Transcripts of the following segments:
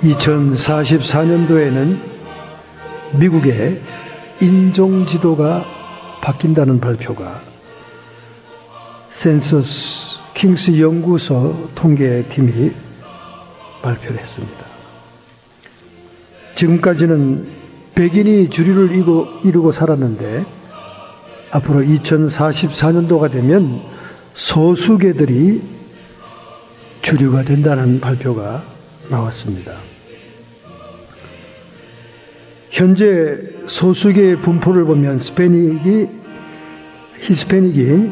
2044년도에는 미국의 인종지도가 바뀐다는 발표가 센서스 킹스 연구소 통계팀이 발표를 했습니다. 지금까지는 백인이 주류를 이루고 살았는데 앞으로 2044년도가 되면 소수계들이 주류가 된다는 발표가 나왔습니다. 현재 소수계의 분포를 보면 히스패닉이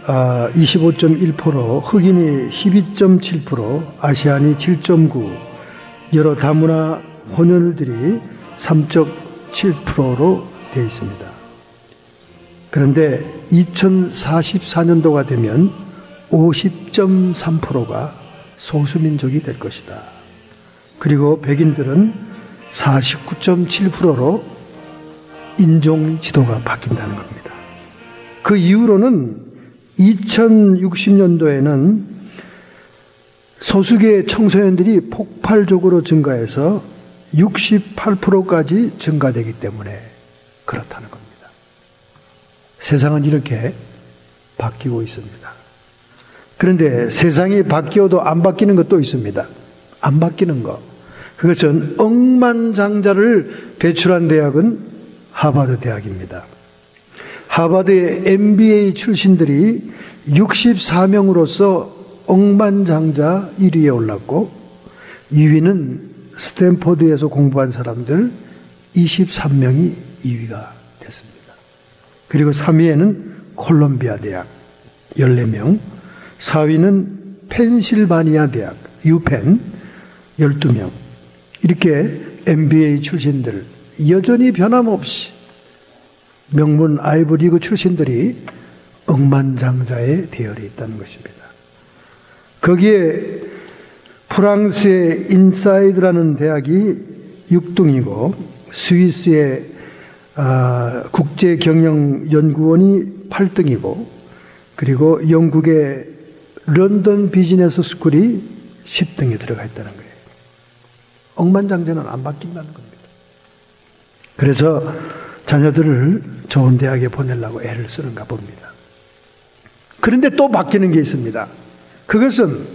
25.1%, 흑인이 12.7%, 아시안이 7.9%, 여러 다문화 혼혈들이 3.7%로 되어 있습니다. 그런데 2044년도가 되면 50.3%가 소수민족이 될 것이다. 그리고 백인들은 49.7%로 인종지도가 바뀐다는 겁니다. 그 이후로는 2060년도에는 소수계 청소년들이 폭발적으로 증가해서 68%까지 증가되기 때문에 그렇다는 겁니다. 세상은 이렇게 바뀌고 있습니다. 그런데 세상이 바뀌어도 안 바뀌는 것도 있습니다. 안 바뀌는 것. 그것은 억만장자를 배출한 대학은 하버드 대학입니다. 하버드의 MBA 출신들이 64명으로서 억만장자 1위에 올랐고 2위는 스탠포드에서 공부한 사람들 23명이 2위가 됐습니다. 그리고 3위에는 콜롬비아 대학 14명, 4위는 펜실바니아 대학 유펜 12명. 이렇게 MBA 출신들 여전히 변함없이 명문 아이브리그 출신들이 억만장자의 대열에 있다는 것입니다. 거기에 프랑스의 인사이드라는 대학이 6등이고 스위스의 국제경영연구원이 8등이고 그리고 영국의 런던 비즈니스 스쿨이 10등에 들어가 있다는 거예요. 억만장자는 안 바뀐다는 겁니다. 그래서 자녀들을 좋은 대학에 보내려고 애를 쓰는가 봅니다. 그런데 또 바뀌는 게 있습니다. 그것은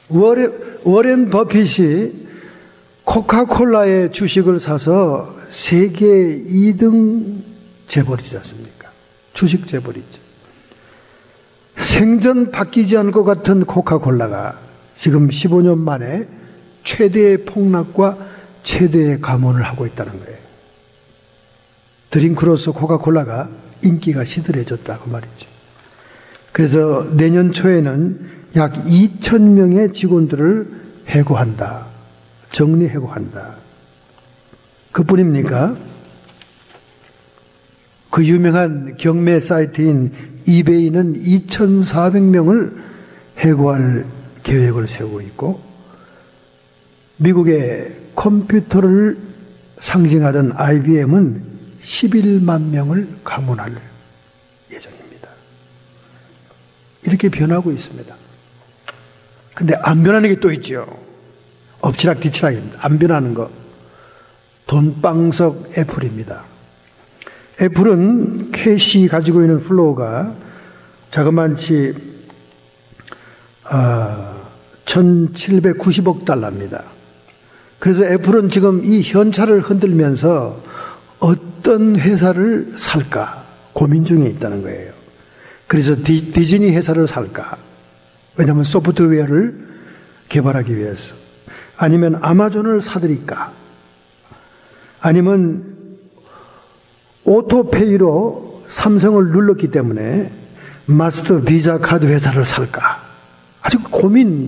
워렌 버핏이 코카콜라의 주식을 사서 세계 2등 재벌이지 않습니까? 주식 재벌이죠. 생전 바뀌지 않을 것 같은 코카콜라가 지금 15년 만에 최대의 폭락과 최대의 감원을 하고 있다는 거예요. 드링크로서 코카콜라가 인기가 시들해졌다고 말이죠. 그래서 내년 초에는 약 2,000명의 직원들을 해고한다. 정리해고한다. 그뿐입니까? 그 유명한 경매 사이트인 이베이는 2,400명을 해고할 계획을 세우고 있고 미국의 컴퓨터를 상징하던 IBM은 11만 명을 감원할 예정입니다. 이렇게 변하고 있습니다. 근데 안 변하는 게 또 있죠. 엎치락뒤치락입니다. 안 변하는 거. 돈방석 애플입니다. 애플은 캐시 가지고 있는 플로우가 자그만치 1,790억 달러입니다. 그래서 애플은 지금 이 현찰을 흔들면서 어떤 회사를 살까 고민 중에 있다는 거예요. 그래서 디즈니 회사를 살까? 왜냐하면 소프트웨어를 개발하기 위해서. 아니면 아마존을 사들일까? 아니면 오토페이로 삼성을 눌렀기 때문에 마스터 비자 카드 회사를 살까? 아주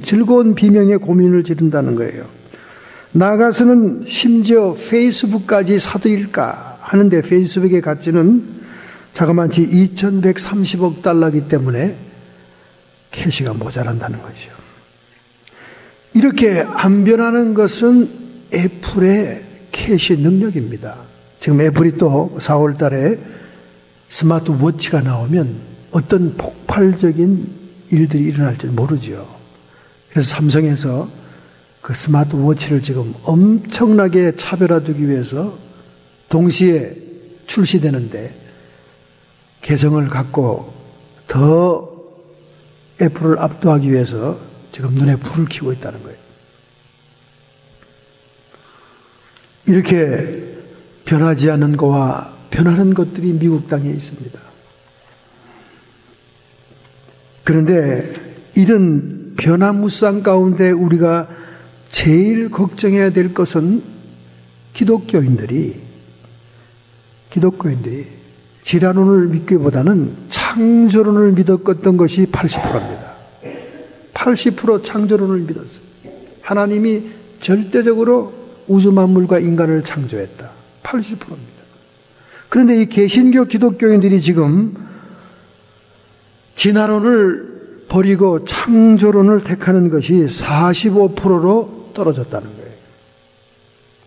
즐거운 비명의 고민을 지른다는 거예요. 나아가서는 심지어 페이스북까지 사들일까 하는데 페이스북의 가치는 자그마치 2,130억 달러이기 때문에 캐시가 모자란다는 거죠. 이렇게 안 변하는 것은 애플의 캐시 능력입니다. 지금 애플이 또 4월 달에 스마트워치가 나오면 어떤 폭발적인 일들이 일어날지 모르죠. 그래서 삼성에서 그 스마트워치를 지금 엄청나게 차별화두기 위해서 동시에 출시되는데 개성을 갖고 더 애플을 압도하기 위해서 지금 눈에 불을 켜고 있다는 거예요. 이렇게 변하지 않는 것과 변하는 것들이 미국 땅에 있습니다. 그런데 이런 변화무쌍 가운데 우리가 제일 걱정해야 될 것은 기독교인들이 지라론을 믿기보다는 창조론을 믿었던 것이 80%입니다. 80% 창조론을 믿었어요. 하나님이 절대적으로 우주 만물과 인간을 창조했다. 80%입니다. 그런데 이 개신교 기독교인들이 지금 진화론을 버리고 창조론을 택하는 것이 45%로 떨어졌다는 거예요.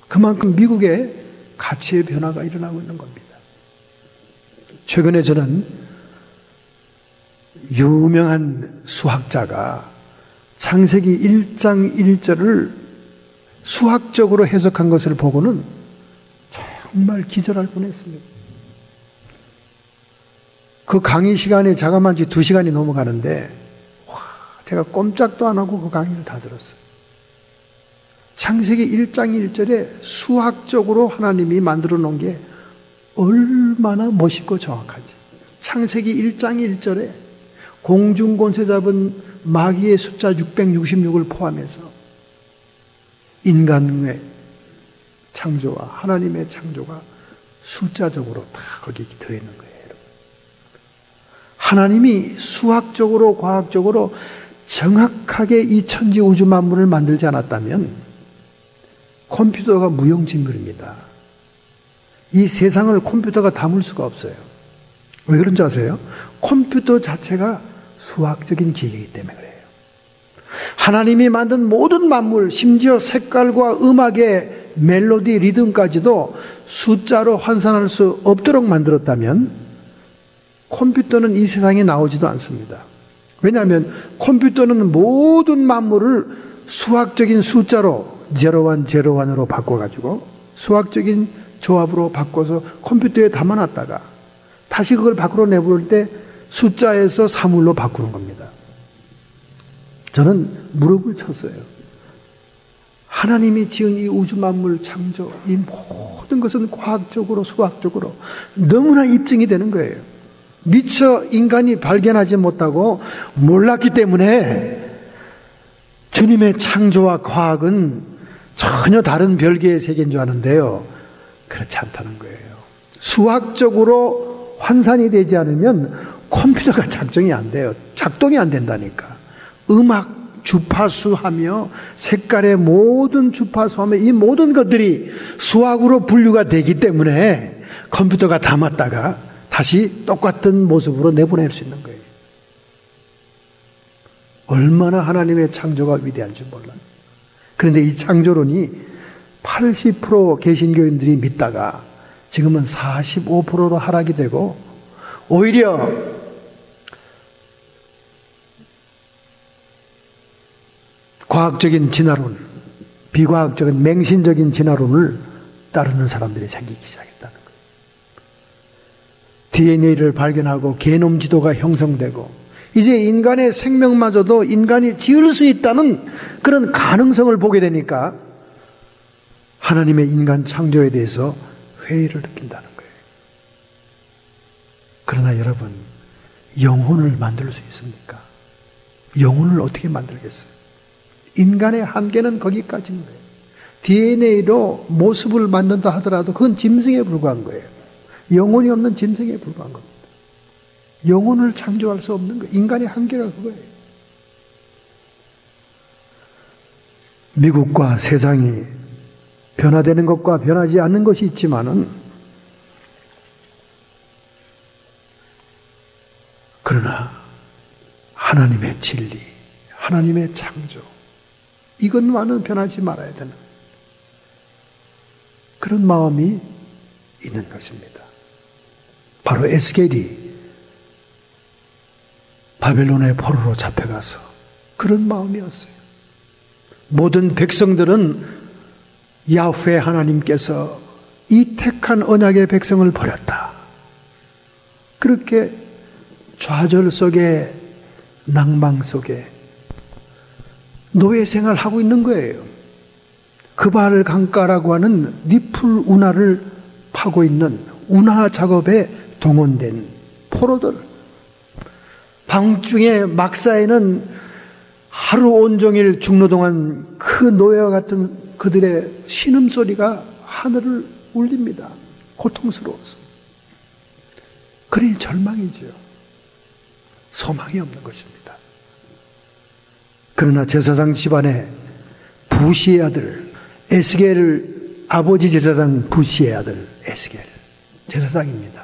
그만큼 미국에 가치의 변화가 일어나고 있는 겁니다. 최근에 저는 유명한 수학자가 창세기 1장 1절을 수학적으로 해석한 것을 보고는 정말 기절할 뻔했습니다. 그 강의 시간이 자그마한 2시간이 넘어가는데 제가 꼼짝도 안 하고 그 강의를 다 들었어요. 창세기 1장 1절에 수학적으로 하나님이 만들어 놓은 게 얼마나 멋있고 정확한지. 창세기 1장 1절에 공중권세 잡은 마귀의 숫자 666을 포함해서 인간의 창조와 하나님의 창조가 숫자적으로 다 거기 들어있는 거예요. 여러분. 하나님이 수학적으로 과학적으로 정확하게 이 천지 우주 만물을 만들지 않았다면 컴퓨터가 무용지물입니다. 이 세상을 컴퓨터가 담을 수가 없어요. 왜 그런지 아세요? 컴퓨터 자체가 수학적인 기계이기 때문에 그래요. 하나님이 만든 모든 만물, 심지어 색깔과 음악의 멜로디, 리듬까지도 숫자로 환산할 수 없도록 만들었다면 컴퓨터는 이 세상에 나오지도 않습니다. 왜냐하면 컴퓨터는 모든 만물을 수학적인 숫자로 제로원으로 바꿔가지고 수학적인 조합으로 바꿔서 컴퓨터에 담아놨다가 다시 그걸 밖으로 내부를 때 숫자에서 사물로 바꾸는 겁니다. 저는 무릎을 쳤어요. 하나님이 지은 이 우주 만물 창조, 이 모든 것은 과학적으로 수학적으로 너무나 입증이 되는 거예요. 미처 인간이 발견하지 못하고 몰랐기 때문에 주님의 창조와 과학은 전혀 다른 별개의 세계인 줄 아는데요. 그렇지 않다는 거예요. 수학적으로 환산이 되지 않으면 컴퓨터가 작동이 안 돼요. 작동이 안 된다니까. 음악 주파수하며 색깔의 모든 주파수하며 이 모든 것들이 수학으로 분류가 되기 때문에 컴퓨터가 담았다가 다시 똑같은 모습으로 내보낼 수 있는 거예요. 얼마나 하나님의 창조가 위대한지 몰라요. 그런데 이 창조론이 80% 개신교인들이 믿다가 지금은 45%로 하락이 되고 오히려 과학적인 진화론, 비과학적인 맹신적인 진화론을 따르는 사람들이 생기기 시작했다는 거예요. DNA를 발견하고 게놈 지도가 형성되고 이제 인간의 생명마저도 인간이 지을 수 있다는 그런 가능성을 보게 되니까 하나님의 인간 창조에 대해서 회의를 느낀다는 거예요. 그러나 여러분, 영혼을 만들 수 있습니까? 영혼을 어떻게 만들겠어요? 인간의 한계는 거기까지인 거예요. DNA로 모습을 만든다 하더라도 그건 짐승에 불과한 거예요. 영혼이 없는 짐승에 불과한 겁니다. 영혼을 창조할 수 없는 거예요. 인간의 한계가 그거예요. 미국과 세상이 변화되는 것과 변하지 않는 것이 있지만은 그러나 하나님의 진리, 하나님의 창조 이것만은 변하지 말아야 되는 그런 마음이 있는 것입니다. 바로 에스겔이 바벨론의 포로로 잡혀가서 그런 마음이었어요. 모든 백성들은 야훼 하나님께서 이 택한 언약의 백성을 버렸다. 그렇게 좌절 속에, 낭망 속에 노예 생활을 하고 있는 거예요. 그발 강가라고 하는 니풀 운하를 파고 있는 운하 작업에 동원된 포로들, 밤중에 막사에는 하루 온종일 중노동한 그 노예와 같은 그들의 신음소리가 하늘을 울립니다. 고통스러워서. 그러니 절망이죠. 소망이 없는 것입니다. 그러나 제사장 집안의 부시의 아들 에스겔을, 아버지 제사장 부시의 아들 에스겔, 제사장입니다.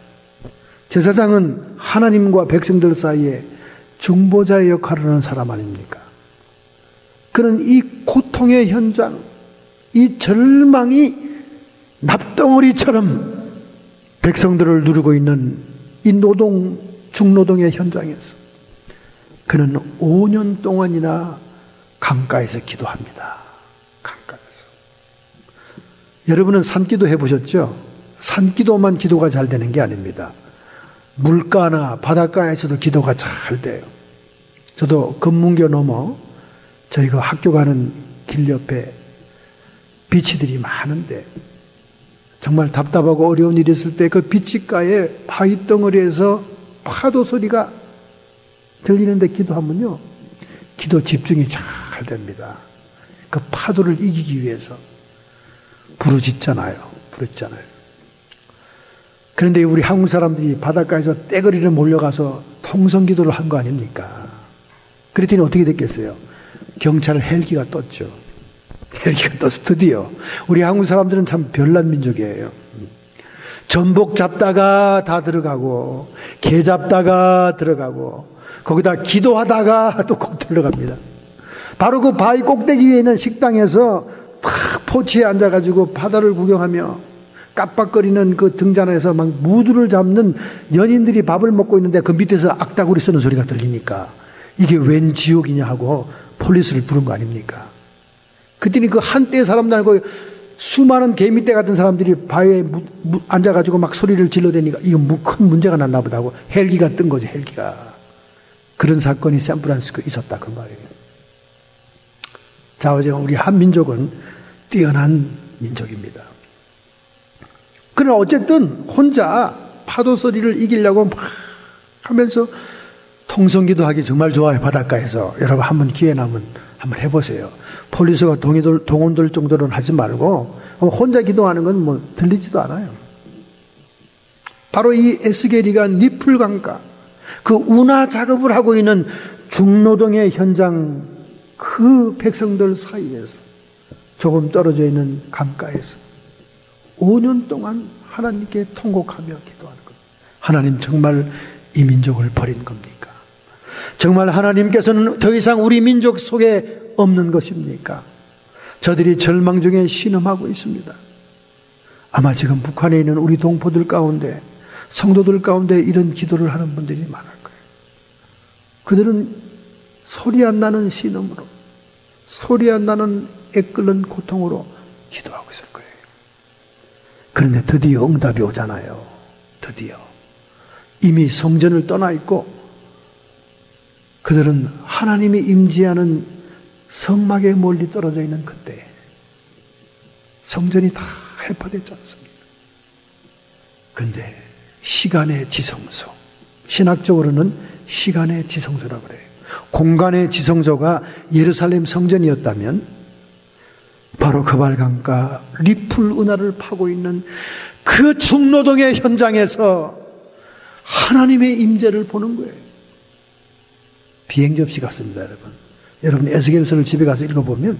제사장은 하나님과 백성들 사이에 중보자의 역할을 하는 사람 아닙니까? 그런 이 고통의 현장, 이 절망이 납덩어리처럼 백성들을 누르고 있는 이 중노동의 현장에서 그는 5년 동안이나 강가에서 기도합니다. 강가에서. 여러분은 산기도 해보셨죠? 산기도만 기도가 잘 되는 게 아닙니다. 물가나 바닷가에서도 기도가 잘 돼요. 저도 금문교 넘어 저희가 학교 가는 길 옆에 비치들이 많은데 정말 답답하고 어려운 일이 있을 때 그 비치가에 바위 덩어리에서 파도 소리가 들리는데 기도하면요, 기도 집중이 잘 됩니다. 그 파도를 이기기 위해서 부르짖잖아요. 그런데 우리 한국 사람들이 바닷가에서 떼거리를 몰려가서 통성기도를 한 거 아닙니까? 그랬더니 어떻게 됐겠어요? 경찰 헬기가 떴죠. 헬기가 떠서 드디어 우리 한국 사람들은 참 별난 민족이에요. 전복 잡다가 다 들어가고, 게 잡다가 들어가고, 거기다 기도하다가 또 꼭 들어갑니다. 바로 그 바위 꼭대기 위에 있는 식당에서 탁 포치에 앉아가지고 바다를 구경하며 깜빡거리는 그 등잔에서 막 무드를 잡는 연인들이 밥을 먹고 있는데 그 밑에서 악다구리 쓰는 소리가 들리니까 이게 웬 지옥이냐 하고 폴리스를 부른 거 아닙니까? 그때는 그 한때 사람도 아니고 수많은 개미떼 같은 사람들이 바위에 앉아가지고 막 소리를 질러대니까 이거 큰 문제가 났나 보다 하고 헬기가 뜬 거죠. 헬기가. 그런 사건이 샌프란시스코에 있었다 그 말이에요. 자, 어제 우리 한민족은 뛰어난 민족입니다. 그러나 어쨌든 혼자 파도 소리를 이기려고 막 하면서 통성기도 하기 정말 좋아요. 바닷가에서. 여러분 한번 기회 나면 한번 해보세요. 폴리스가 동원될 정도로는 하지 말고 혼자 기도하는 건 뭐 들리지도 않아요. 바로 이 에스겔이가 니풀 강가, 그 운하 작업을 하고 있는 중노동의 현장, 그 백성들 사이에서 조금 떨어져 있는 강가에서 5년 동안 하나님께 통곡하며 기도하는 것. 하나님 정말 이 민족을 버린 겁니까? 정말 하나님께서는 더 이상 우리 민족 속에 없는 것입니까? 저들이 절망 중에 신음하고 있습니다. 아마 지금 북한에 있는 우리 동포들 가운데, 성도들 가운데 이런 기도를 하는 분들이 많을 거예요. 그들은 소리 안 나는 신음으로, 소리 안 나는 애끓는 고통으로 기도하고 있을 거예요. 그런데 드디어 응답이 오잖아요. 드디어. 이미 성전을 떠나 있고 그들은 하나님이 임재하는 성막에 멀리 떨어져 있는 그때 성전이 다 해파됐지 않습니까? 근데 시간의 지성소, 신학적으로는 시간의 지성소라고 그래요. 공간의 지성소가 예루살렘 성전이었다면 바로 그발강가 리풀 운하를 파고 있는 그 중노동의 현장에서 하나님의 임재를 보는 거예요. 비행접시 같습니다, 여러분. 여러분 에스겔서를 집에 가서 읽어보면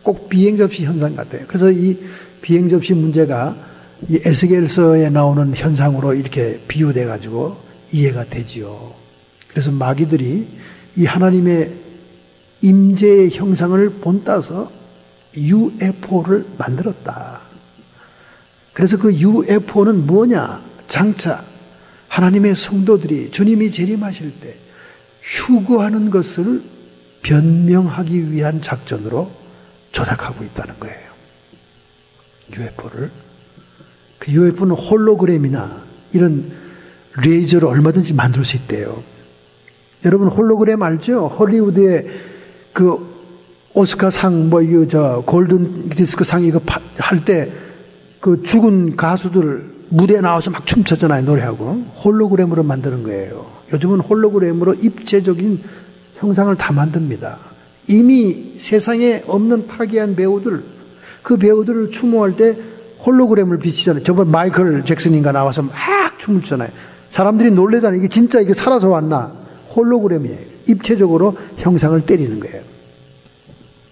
꼭 비행접시 현상 같아요. 그래서 이 비행접시 문제가 이 에스겔서에 나오는 현상으로 이렇게 비유돼 가지고 이해가 되지요. 그래서 마귀들이 이 하나님의 임재의 형상을 본따서 UFO를 만들었다. 그래서 그 UFO는 뭐냐? 장차 하나님의 성도들이 주님이 재림하실 때 휴거하는 것을 변명하기 위한 작전으로 조작하고 있다는 거예요. UFO를. 그 UFO는 홀로그램이나 이런 레이저를 얼마든지 만들 수 있대요. 여러분 홀로그램 알죠? 헐리우드의 그 오스카상 골든 디스크상 이거 할 때 그 죽은 가수들 무대에 나와서 막 춤췄잖아요. 노래하고. 홀로그램으로 만드는 거예요. 요즘은 홀로그램으로 입체적인 형상을 다 만듭니다. 이미 세상에 없는 타기한 배우들, 그 배우들을 추모할 때 홀로그램을 비치잖아요. 저번 마이클 잭슨인가 나와서 막 춤을 추잖아요. 사람들이 놀래잖아요. 이게 진짜 이게 살아서 왔나? 홀로그램이에요. 입체적으로 형상을 때리는 거예요.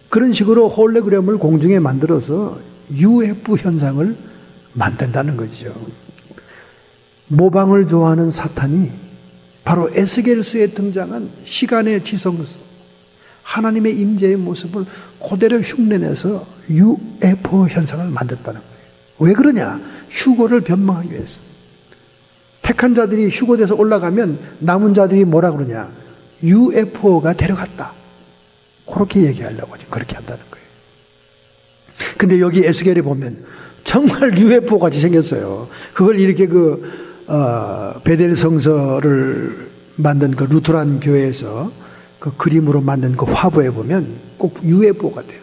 그런 식으로 홀로그램을 공중에 만들어서 UFO 현상을 만든다는 거죠. 모방을 좋아하는 사탄이 바로 에스겔서에 등장한 시간의 지성소, 하나님의 임재의 모습을 그대로 흉내내서 UFO 현상을 만들었다는 거예요. 왜 그러냐? 휴거를 변명하기 위해서. 택한 자들이 휴거돼서 올라가면 남은 자들이 뭐라 그러냐? UFO가 데려갔다. 그렇게 얘기하려고 지금 그렇게 한다는 거예요. 근데 여기 에스겔에 보면 정말 UFO 같이 생겼어요. 그걸 이렇게 베델 성서를 만든 그 루트란 교회에서 그 그림으로 만든 그 화보에 보면 꼭 UFO 같아요.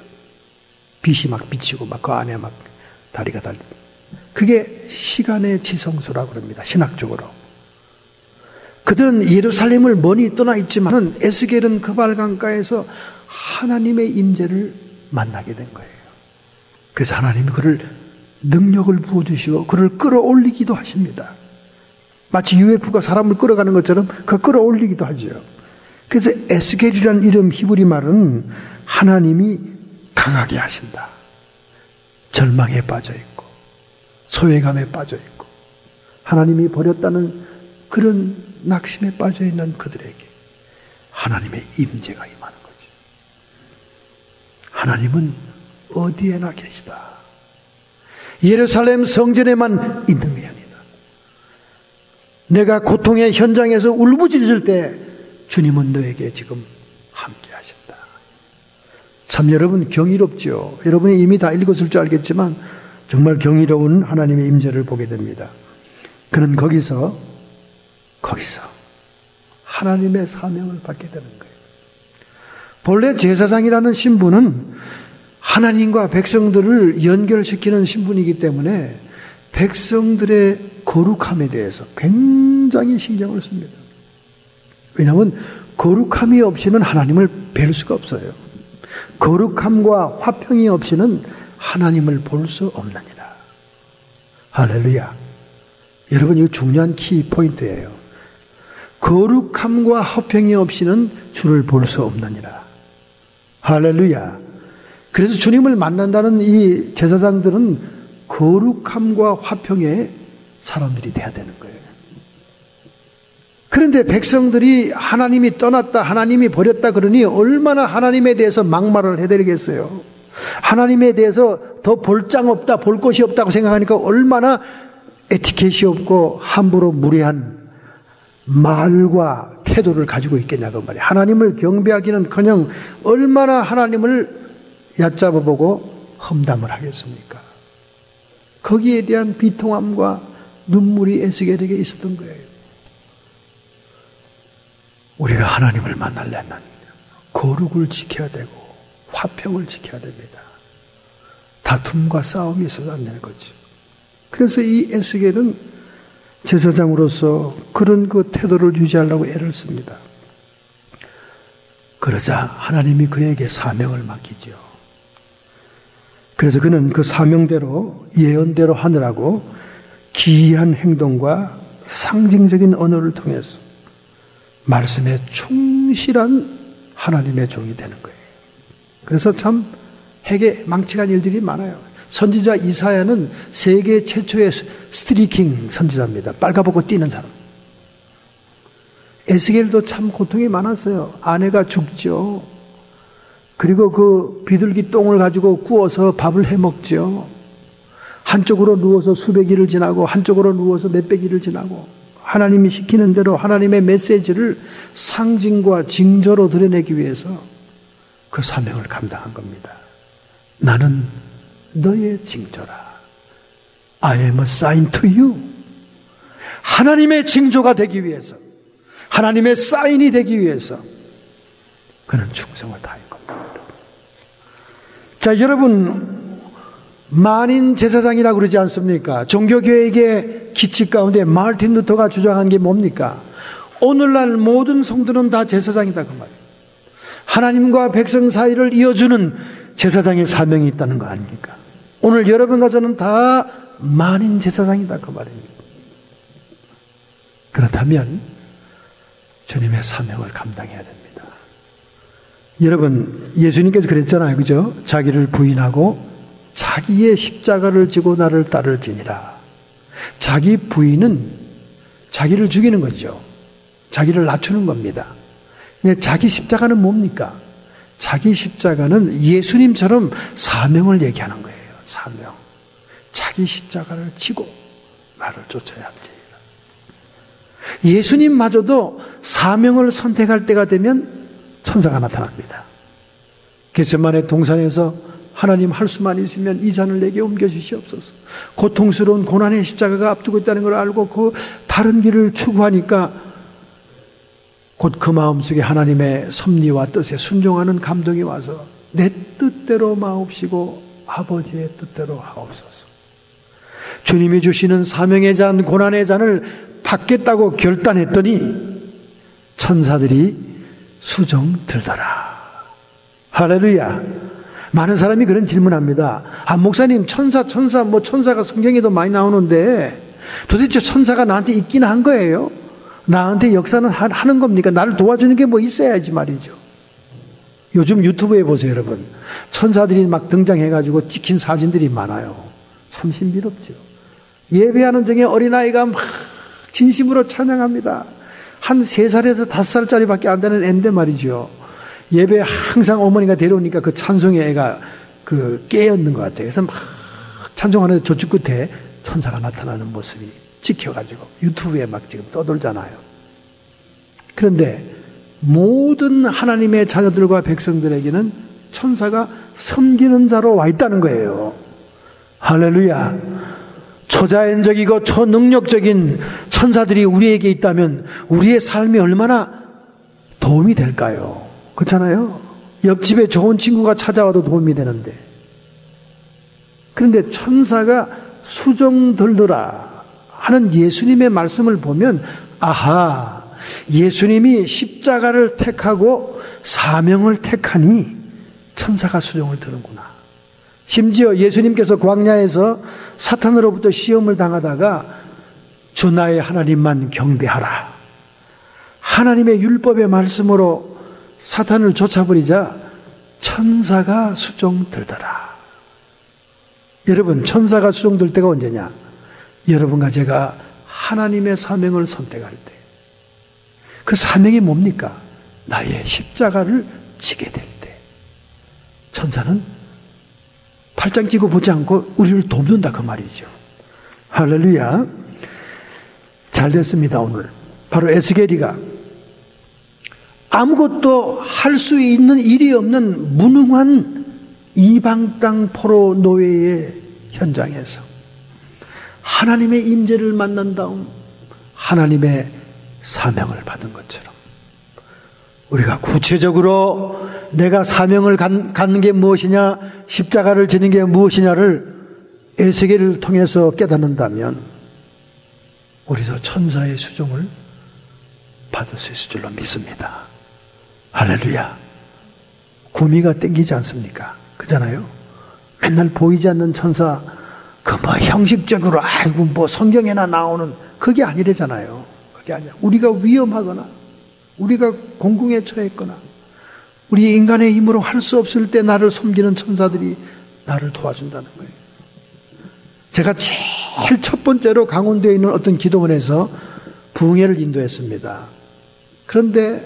빛이 막 비치고 막 그 안에 막 다리가 달리고. 그게 시간의 지성소라고 그럽니다. 신학적으로. 그들은 예루살렘을 멀리 떠나 있지만 에스겔은 그발 강가에서 하나님의 임재를 만나게 된 거예요. 그래서 하나님이 그를 능력을 부어주시고 그를 끌어올리기도 하십니다. 마치 UFO가 사람을 끌어가는 것처럼 그 끌어올리기도 하죠. 그래서 에스겔이라는 이름 히브리 말은 하나님이 강하게 하신다. 절망에 빠져 있고 소외감에 빠져 있고 하나님이 버렸다는 그런 낙심에 빠져 있는 그들에게 하나님의 임재가 임하는 거죠. 하나님은 어디에나 계시다. 예루살렘 성전에만 있는 게 아니다. 내가 고통의 현장에서 울부짖을 때 주님은 너에게 지금 함께 하신다. 참 여러분 경이롭죠. 여러분이 이미 다 읽었을 줄 알겠지만 정말 경이로운 하나님의 임재를 보게 됩니다. 그는 거기서 하나님의 사명을 받게 되는 거예요. 본래 제사장이라는 신분은 하나님과 백성들을 연결시키는 신분이기 때문에 백성들의 거룩함에 대해서 굉장히 신경을 씁니다. 왜냐하면 거룩함이 없이는 하나님을 뵐 수가 없어요. 거룩함과 화평이 없이는 하나님을 볼 수 없느니라. 할렐루야. 여러분 이거 중요한 키포인트예요. 거룩함과 화평이 없이는 주를 볼 수 없느니라. 할렐루야. 그래서 주님을 만난다는 이 제사장들은 거룩함과 화평의 사람들이 돼야 되는 거예요. 그런데 백성들이 하나님이 떠났다, 하나님이 버렸다 그러니 얼마나 하나님에 대해서 막말을 해드리겠어요. 하나님에 대해서 더 볼 장 없다, 볼 것이 없다고 생각하니까 얼마나 에티켓이 없고 함부로 무례한 말과 태도를 가지고 있겠냐고 말이에요. 하나님을 경배하기는커녕 얼마나 하나님을 얕잡아보고 험담을 하겠습니까? 거기에 대한 비통함과 눈물이 에스겔에게 있었던 거예요. 우리가 하나님을 만나려면 거룩을 지켜야 되고 화평을 지켜야 됩니다. 다툼과 싸움이 있어도 안 되는 거죠. 그래서 이 에스겔은 제사장으로서 그런 그 태도를 유지하려고 애를 씁니다. 그러자 하나님이 그에게 사명을 맡기죠. 그래서 그는 그 사명대로 예언대로 하느라고 기이한 행동과 상징적인 언어를 통해서 말씀에 충실한 하나님의 종이 되는 거예요. 그래서 참 핵에 망치간 일들이 많아요. 선지자 이사야는 세계 최초의 스트리킹 선지자입니다. 빨가벗고 뛰는 사람. 에스겔도 참 고통이 많았어요. 아내가 죽죠. 그리고 그 비둘기 똥을 가지고 구워서 밥을 해 먹죠. 한쪽으로 누워서 수백 일을 지나고 한쪽으로 누워서 몇백 일을 지나고 하나님이 시키는 대로 하나님의 메시지를 상징과 징조로 드러내기 위해서 그 사명을 감당한 겁니다. 나는 너의 징조라. I am a sign to you. 하나님의 징조가 되기 위해서, 하나님의 사인이 되기 위해서 그는 충성을 다한 겁니다. 자, 여러분, 만인 제사장이라고 그러지 않습니까? 종교개혁의 기치 가운데 마르틴 루터가 주장한 게 뭡니까? 오늘날 모든 성도는 다 제사장이다, 그 말이에요. 하나님과 백성 사이를 이어주는 제사장의 사명이 있다는 거 아닙니까? 오늘 여러분과 저는 다 만인 제사장이다, 그 말입니다. 그렇다면 주님의 사명을 감당해야 됩니다. 여러분, 예수님께서 그랬잖아요, 그죠? 자기를 부인하고 자기의 십자가를 지고 나를 따를지니라. 자기 부인은 자기를 죽이는 거죠. 자기를 낮추는 겁니다. 근데 자기 십자가는 뭡니까? 자기 십자가는 예수님처럼 사명을 얘기하는 거예요. 사명. 자기 십자가를 지고 나를 쫓아야 합니다. 예수님마저도 사명을 선택할 때가 되면 천사가 나타납니다. 겟세마네 동산에서 하나님 할 수만 있으면 이 잔을 내게 옮겨주시옵소서. 고통스러운 고난의 십자가가 앞두고 있다는 걸 알고 그 다른 길을 추구하니까 곧 그 마음속에 하나님의 섭리와 뜻에 순종하는 감동이 와서 내 뜻대로 마옵시고 아버지의 뜻대로 하옵소서. 주님이 주시는 사명의 잔, 고난의 잔을 받겠다고 결단했더니 천사들이 수정 들더라. 할렐루야. 많은 사람이 그런 질문합니다. 아, 목사님, 천사가 성경에도 많이 나오는데 도대체 천사가 나한테 있긴 한 거예요? 나한테 역사는 하는 겁니까? 나를 도와주는 게 뭐 있어야지 말이죠. 요즘 유튜브에 보세요, 여러분. 천사들이 막 등장해가지고 찍힌 사진들이 많아요. 참 신비롭죠. 예배하는 중에 어린아이가 막 진심으로 찬양합니다. 한 3살에서 5살짜리밖에 안 되는 애인데 말이죠. 예배 항상 어머니가 데려오니까 그 찬송의 애가 깨었는 것 같아요. 그래서 막 찬송하는데 저쪽 끝에 천사가 나타나는 모습이 찍혀가지고 유튜브에 막 지금 떠돌잖아요. 그런데 모든 하나님의 자녀들과 백성들에게는 천사가 섬기는 자로 와 있다는 거예요. 할렐루야. 초자연적이고 초능력적인 천사들이 우리에게 있다면 우리의 삶이 얼마나 도움이 될까요? 그렇잖아요. 옆집에 좋은 친구가 찾아와도 도움이 되는데. 그런데 천사가 수종 들더라 하는 예수님의 말씀을 보면 아하, 예수님이 십자가를 택하고 사명을 택하니 천사가 수종을 드는구나. 심지어 예수님께서 광야에서 사탄으로부터 시험을 당하다가 주 나의 하나님만 경배하라. 하나님의 율법의 말씀으로 사탄을 쫓아버리자 천사가 수종 들더라. 여러분, 천사가 수종 들 때가 언제냐? 여러분과 제가 하나님의 사명을 선택할 때. 그 사명이 뭡니까? 나의 십자가를 지게 될 때. 천사는 팔짱 끼고 보지 않고 우리를 돕는다, 그 말이죠. 할렐루야. 잘 됐습니다, 오늘. 바로 에스겔이가 아무것도 할 수 있는 일이 없는 무능한 이방 땅 포로 노예의 현장에서 하나님의 임재를 만난 다음 하나님의 사명을 받은 것처럼 우리가 구체적으로 내가 사명을 갖는 게 무엇이냐, 십자가를 지는 게 무엇이냐를 에스겔을 통해서 깨닫는다면 우리도 천사의 수종을 받을 수 있을 줄로 믿습니다. 할렐루야. 구미가 땡기지 않습니까? 그잖아요. 맨날 보이지 않는 천사, 형식적으로 성경에나 나오는 그게 아니래잖아요. 그게 아니야. 우리가 위험하거나 우리가 공궁에 처했거나 우리 인간의 힘으로 할 수 없을 때 나를 섬기는 천사들이 나를 도와준다는 거예요. 제가 제일 첫 번째로 강원도에 있는 어떤 기도원에서 부흥회를 인도했습니다. 그런데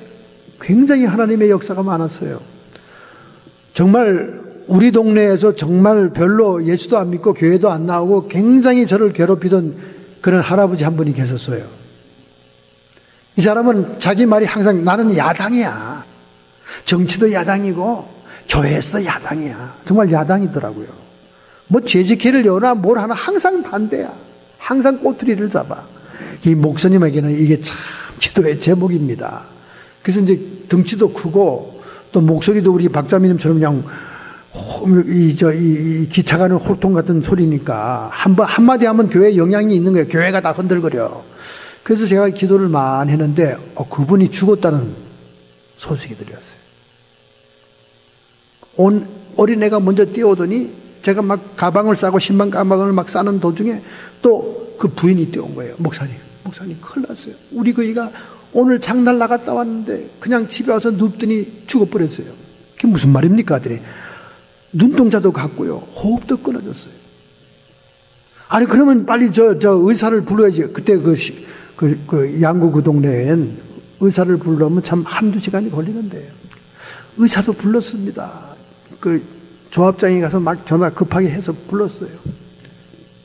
굉장히 하나님의 역사가 많았어요. 정말 우리 동네에서 정말 별로 예수도 안 믿고 교회도 안 나오고 굉장히 저를 괴롭히던 그런 할아버지 한 분이 계셨어요. 이 사람은 자기 말이 항상 나는 야당이야. 정치도 야당이고 교회에서도 야당이야. 정말 야당이더라고요. 뭐 재직회를 여나 뭘 하나 항상 반대야. 항상 꼬투리를 잡아. 이 목사님에게는 이게 참 기도의 제목입니다. 그래서 이제 덩치도 크고 또 목소리도 우리 박자미님처럼 그냥 이 기차 가는 홀통 같은 소리니까 한마디 하면 교회에 영향이 있는 거예요. 교회가 다 흔들거려. 그래서 제가 기도를 많이 했는데 그분이 죽었다는 소식이 들렸어요. 온 어린애가 먼저 뛰어오더니 제가 막 가방을 싸고 신방 가방을 막 싸는 도중에 또 그 부인이 뛰어온 거예요. 목사님 큰일 났어요. 우리 거기가 오늘 장날 나갔다 왔는데 그냥 집에 와서 눕더니 죽어버렸어요. 그게 무슨 말입니까? 하더니 눈동자도 갔고요. 호흡도 끊어졌어요. 아니 그러면 빨리 저 의사를 불러야지. 그때 그 양구 그 동네엔 의사를 부르려면 참 한두 시간이 걸리는데요. 의사도 불렀습니다. 그 조합장이 가서 막 전화 급하게 해서 불렀어요.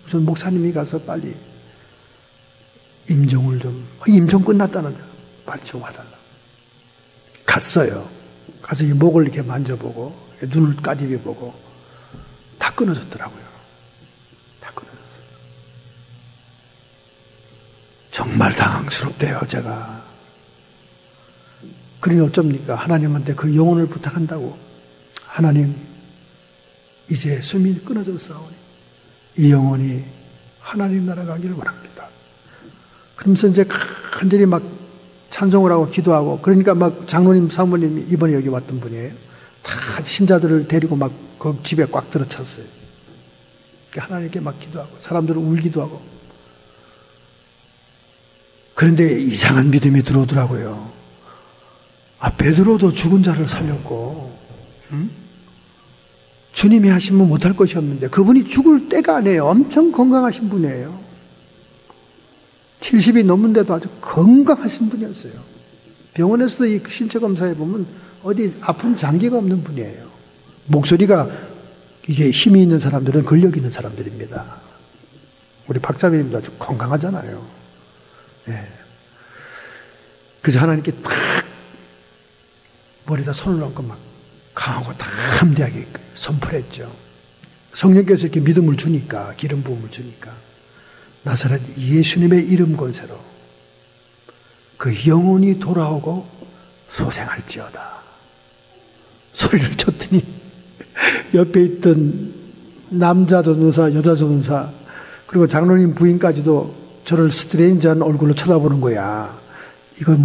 그래서 목사님이 가서 빨리 임종 끝났다는데 빨리 좀 와달라. 갔어요. 가서 이 목을 이렇게 만져보고 눈을 까디벼보고 다 끊어졌더라고요. 다 끊어졌어요. 정말 당황스럽대요, 제가. 그러니 어쩝니까? 하나님한테 그 영혼을 부탁한다고. 하나님, 이제 숨이 끊어졌사오니 이 영혼이 하나님 나라 가기를 원합니다. 그러면서 이제 간절히 막 찬송을 하고 기도하고, 그러니까 막 장로님, 사모님이 이번에 여기 왔던 분이에요. 다 신자들을 데리고 막 그 집에 꽉 들어찼어요. 하나님께 막 기도하고, 사람들은 울기도 하고. 그런데 이상한 믿음이 들어오더라고요. 베드로도 죽은 자를 살렸고, 주님이 하시면 못할 것이 없는데 그분이 죽을 때가 아니에요. 엄청 건강하신 분이에요. 70이 넘는데도 아주 건강하신 분이었어요. 병원에서도 이 신체 검사해 보면 어디 아픈 장기가 없는 분이에요. 목소리가 이게 힘이 있는 사람들은 근력 있는 사람들입니다. 우리 박자배님도 아주 건강하잖아요. 네. 그래서 하나님께 탁 머리에다 손을 얹고 막 강하고 담대하게 선포했죠. 성령께서 이렇게 믿음을 주니까, 기름 부음을 주니까 나사렛 예수님의 이름 권세로 그 영혼이 돌아오고 소생할지어다 소리를 쳤더니 옆에 있던 남자 전도사, 여자 전도사, 그리고 장로님 부인까지도 저를 스트레인지한 얼굴로 쳐다보는 거야. 이거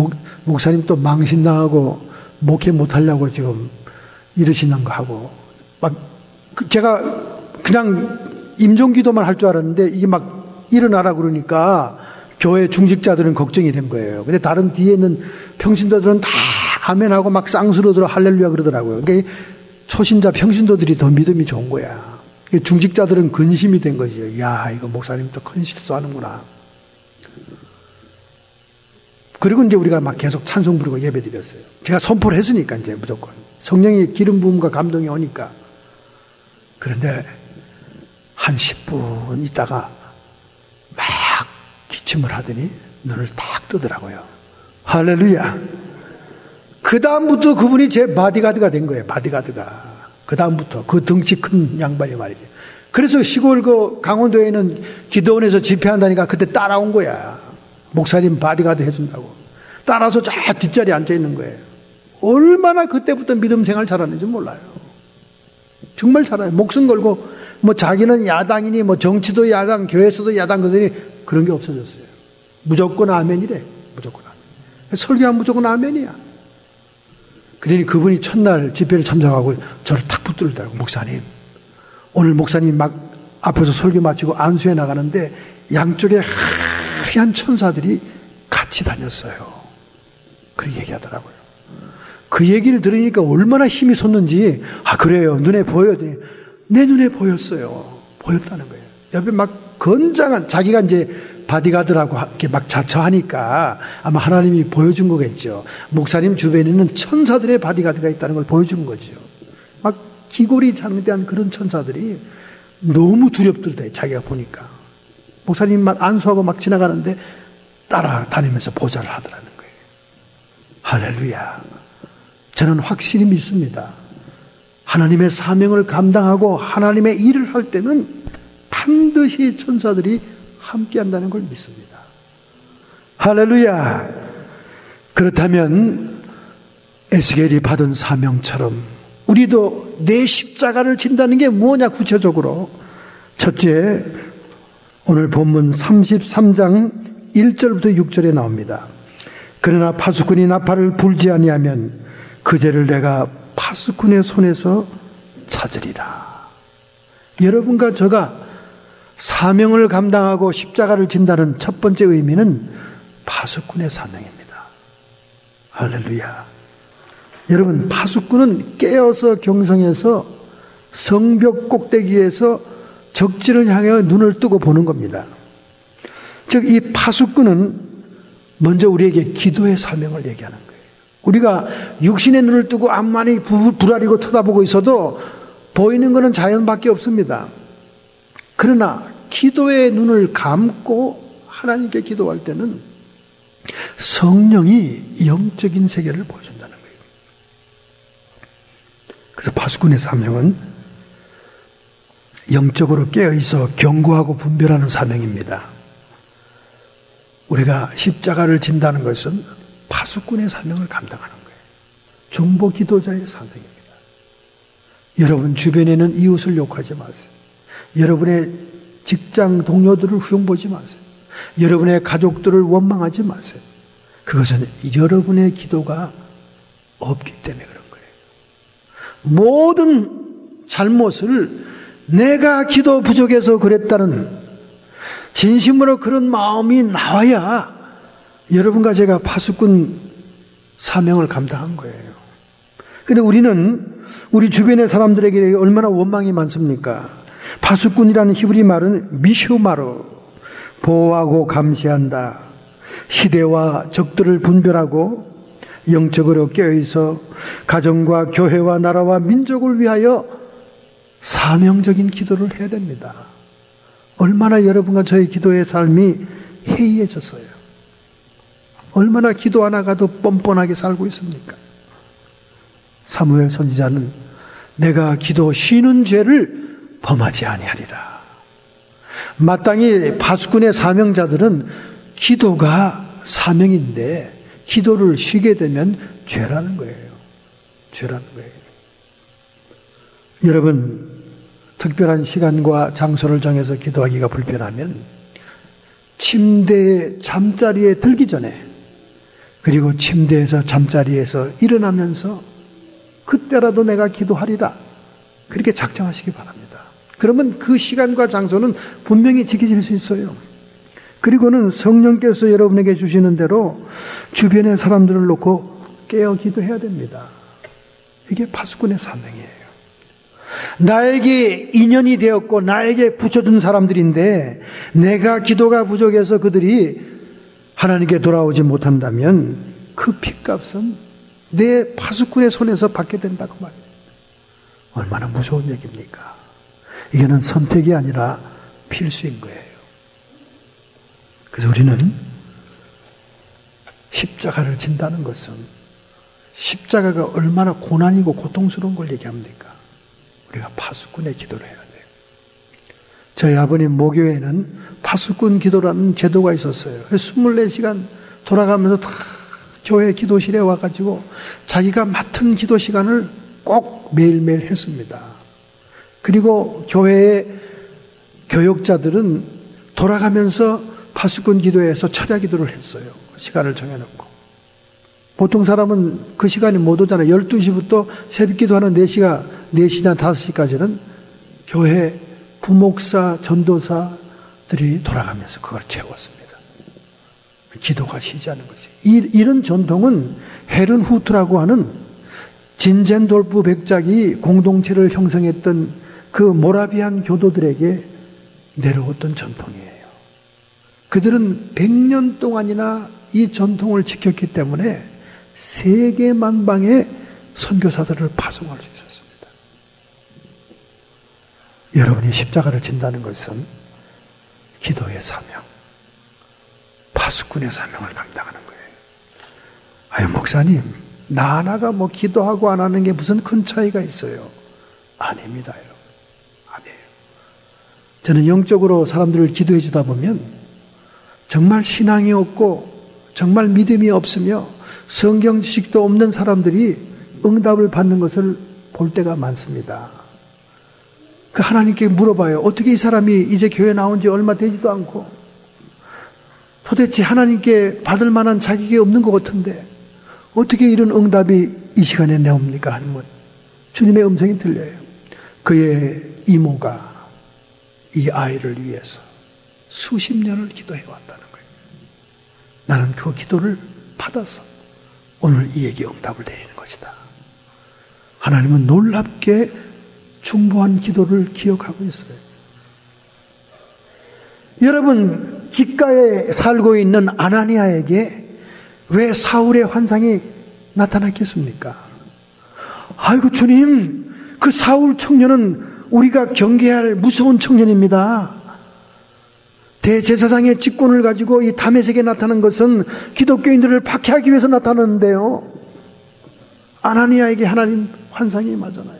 목사님 또 망신당하고 목회 못하려고 지금 이러시는 거 하고, 막 제가 그냥 임종기도만 할 줄 알았는데 이게 막 일어나라 그러니까 교회 중직자들은 걱정이 된 거예요. 근데 다른 뒤에 있는 평신도들은 다 아멘하고 막 쌍수로들어 할렐루야 그러더라고요. 그러니까 초신자 평신도들이 더 믿음이 좋은 거야. 중직자들은 근심이 된 거죠. 야, 이거 목사님 또 큰 실수하는구나. 그리고 이제 우리가 막 계속 찬송 부르고 예배 드렸어요. 제가 선포를 했으니까 이제 무조건 성령의 기름 부음과 감동이 오니까. 그런데 한 10분 있다가 막 기침을 하더니 눈을 딱 뜨더라고요. 할렐루야. 그 다음부터 그분이 제 바디가드가 된 거예요. 바디가드가. 그 다음부터 그 덩치 큰 양반이 말이죠. 그래서 시골 그 강원도에는 기도원에서 집회한다니까 그때 따라온 거야. 목사님 바디가드 해준다고. 따라서 저 뒷자리에 앉아 있는 거예요. 얼마나 그때부터 믿음 생활 잘하는지 몰라요. 정말 잘해요. 목숨 걸고 뭐 자기는 야당이니 뭐 정치도 야당, 교회에서도 야당 그러더니 그런 게 없어졌어요. 무조건 아멘이래. 무조건 아멘. 설교하면 무조건 아멘이야. 그러니 그분이 첫날 집회를 참석하고 저를 탁 붙들더라고요. 목사님, 오늘 목사님이 막 앞에서 설교 마치고 안수해 나가는데 양쪽에 하얀 천사들이 같이 다녔어요. 그렇게 얘기하더라고요. 그 얘기를 들으니까 얼마나 힘이 솟는지, 그래요. 눈에 보여요. 내 눈에 보였어요. 보였다는 거예요. 옆에 막 건장한, 자기가 이제 바디가드라고 이렇게 막 자처하니까 아마 하나님이 보여준 거겠죠. 목사님 주변에는 천사들의 바디가드가 있다는 걸 보여준 거죠. 막 기골이 장대한 그런 천사들이 너무 두렵더래, 자기가 보니까. 목사님만 안수하고 막 지나가는데 따라다니면서 보좌를 하더라는 거예요. 할렐루야. 저는 확실히 믿습니다. 하나님의 사명을 감당하고 하나님의 일을 할 때는 반드시 천사들이 함께 한다는 걸 믿습니다. 할렐루야. 그렇다면 에스겔이 받은 사명처럼 우리도 내 십자가를 진다는 게 뭐냐 구체적으로. 첫째, 오늘 본문 33장 1절부터 6절에 나옵니다. 그러나 파수꾼이 나팔을 불지 아니하면 그 죄를 내가 파수꾼의 손에서 찾으리라. 여러분과 저가 사명을 감당하고 십자가를 진다는 첫 번째 의미는 파수꾼의 사명입니다. 할렐루야. 여러분, 파수꾼은 깨어서 경성에서 성벽 꼭대기에서 적진을 향해 눈을 뜨고 보는 겁니다. 즉, 이 파수꾼은 먼저 우리에게 기도의 사명을 얘기하는 거예요. 우리가 육신의 눈을 뜨고 앞만이 불아리고 쳐다보고 있어도 보이는 것은 자연밖에 없습니다. 그러나 기도의 눈을 감고 하나님께 기도할 때는 성령이 영적인 세계를 보여준다는 거예요. 그래서 파수꾼의 사명은 영적으로 깨어있어 경고하고 분별하는 사명입니다. 우리가 십자가를 진다는 것은 파수꾼의 사명을 감당하는 거예요. 중보 기도자의 사명입니다. 여러분 주변에는 이웃을 욕하지 마세요. 여러분의 직장 동료들을 흉보지 마세요. 여러분의 가족들을 원망하지 마세요. 그것은 여러분의 기도가 없기 때문에 그런 거예요. 모든 잘못을 내가 기도 부족해서 그랬다는 진심으로 그런 마음이 나와야 여러분과 제가 파수꾼 사명을 감당한 거예요. 그런데 우리는 우리 주변의 사람들에게 얼마나 원망이 많습니까? 파수꾼이라는 히브리 말은 미슈마로, 보호하고 감시한다. 시대와 적들을 분별하고 영적으로 깨어있어 가정과 교회와 나라와 민족을 위하여 사명적인 기도를 해야 됩니다. 얼마나 여러분과 저의 기도의 삶이 해이해졌어요. 얼마나 기도 안 하고도 뻔뻔하게 살고 있습니까? 사무엘 선지자는 내가 기도 쉬는 죄를 범하지 아니하리라. 마땅히 파수꾼의 사명자들은 기도가 사명인데 기도를 쉬게 되면 죄라는 거예요. 죄라는 거예요. 여러분, 특별한 시간과 장소를 정해서 기도하기가 불편하면 침대에 잠자리에 들기 전에 그리고 침대에서 잠자리에서 일어나면서 그때라도 내가 기도하리라 그렇게 작정하시기 바랍니다. 그러면 그 시간과 장소는 분명히 지켜질 수 있어요. 그리고는 성령께서 여러분에게 주시는 대로 주변의 사람들을 놓고 깨어 기도해야 됩니다. 이게 파수꾼의 사명이에요. 나에게 인연이 되었고 나에게 붙여준 사람들인데 내가 기도가 부족해서 그들이 하나님께 돌아오지 못한다면 그 핏값은 내 파수꾼의 손에서 받게 된다고 말입니다. 얼마나 무서운 얘기입니까? 이거는 선택이 아니라 필수인 거예요. 그래서 우리는 십자가를 진다는 것은 십자가가 얼마나 고난이고 고통스러운 걸 얘기합니까? 우리가 파수꾼의 기도를 해야 돼요. 저희 아버님 모교회에는 파수꾼 기도라는 제도가 있었어요. 24시간 돌아가면서 다 교회 기도실에 와가지고 자기가 맡은 기도 시간을 꼭 매일매일 했습니다. 그리고 교회의 교역자들은 돌아가면서 파수꾼 기도에서 철야 기도를 했어요. 시간을 정해놓고. 보통 사람은 그 시간이 못 오잖아요. 12시부터 새벽 기도하는 4시나 5시까지는 교회 부목사, 전도사들이 돌아가면서 그걸 채웠습니다. 기도가 쉬지 않는 거지. 이런 전통은 헤른후트라고 하는 진젠돌프 백작이 공동체를 형성했던 그 모라비안 교도들에게 내려왔던 전통이에요. 그들은 100년 동안이나 이 전통을 지켰기 때문에 세계 만방의 선교사들을 파송할 수 있었습니다. 여러분이 십자가를 진다는 것은 기도의 사명, 파수꾼의 사명을 감당하는 거예요. 아유 목사님, 나 하나가 뭐 기도하고 안 하는 게 무슨 큰 차이가 있어요. 아닙니다, 여러분. 아니에요. 저는 영적으로 사람들을 기도해 주다 보면 정말 신앙이 없고 정말 믿음이 없으며 성경 지식도 없는 사람들이 응답을 받는 것을 볼 때가 많습니다. 그 하나님께 물어봐요. 어떻게 이 사람이 이제 교회 나온 지 얼마 되지도 않고 도대체 하나님께 받을 만한 자격이 없는 것 같은데 어떻게 이런 응답이 이 시간에 나옵니까? 하는 것. 주님의 음성이 들려요. 그의 이모가 이 아이를 위해서 수십 년을 기도해왔다는 거예요. 나는 그 기도를 받아서 오늘 이에게 응답을 내리는 것이다. 하나님은 놀랍게 중보한 기도를 기억하고 있어요. 여러분, 직가에 살고 있는 아나니아에게 왜 사울의 환상이 나타났겠습니까? 아이고 주님, 그 사울 청년은 우리가 경계할 무서운 청년입니다. 대제사장의 직분을 가지고 이 다메섹에 나타난 것은 기독교인들을 박해하기 위해서 나타났는데요. 아나니아에게 하나님 환상이 임하잖아요.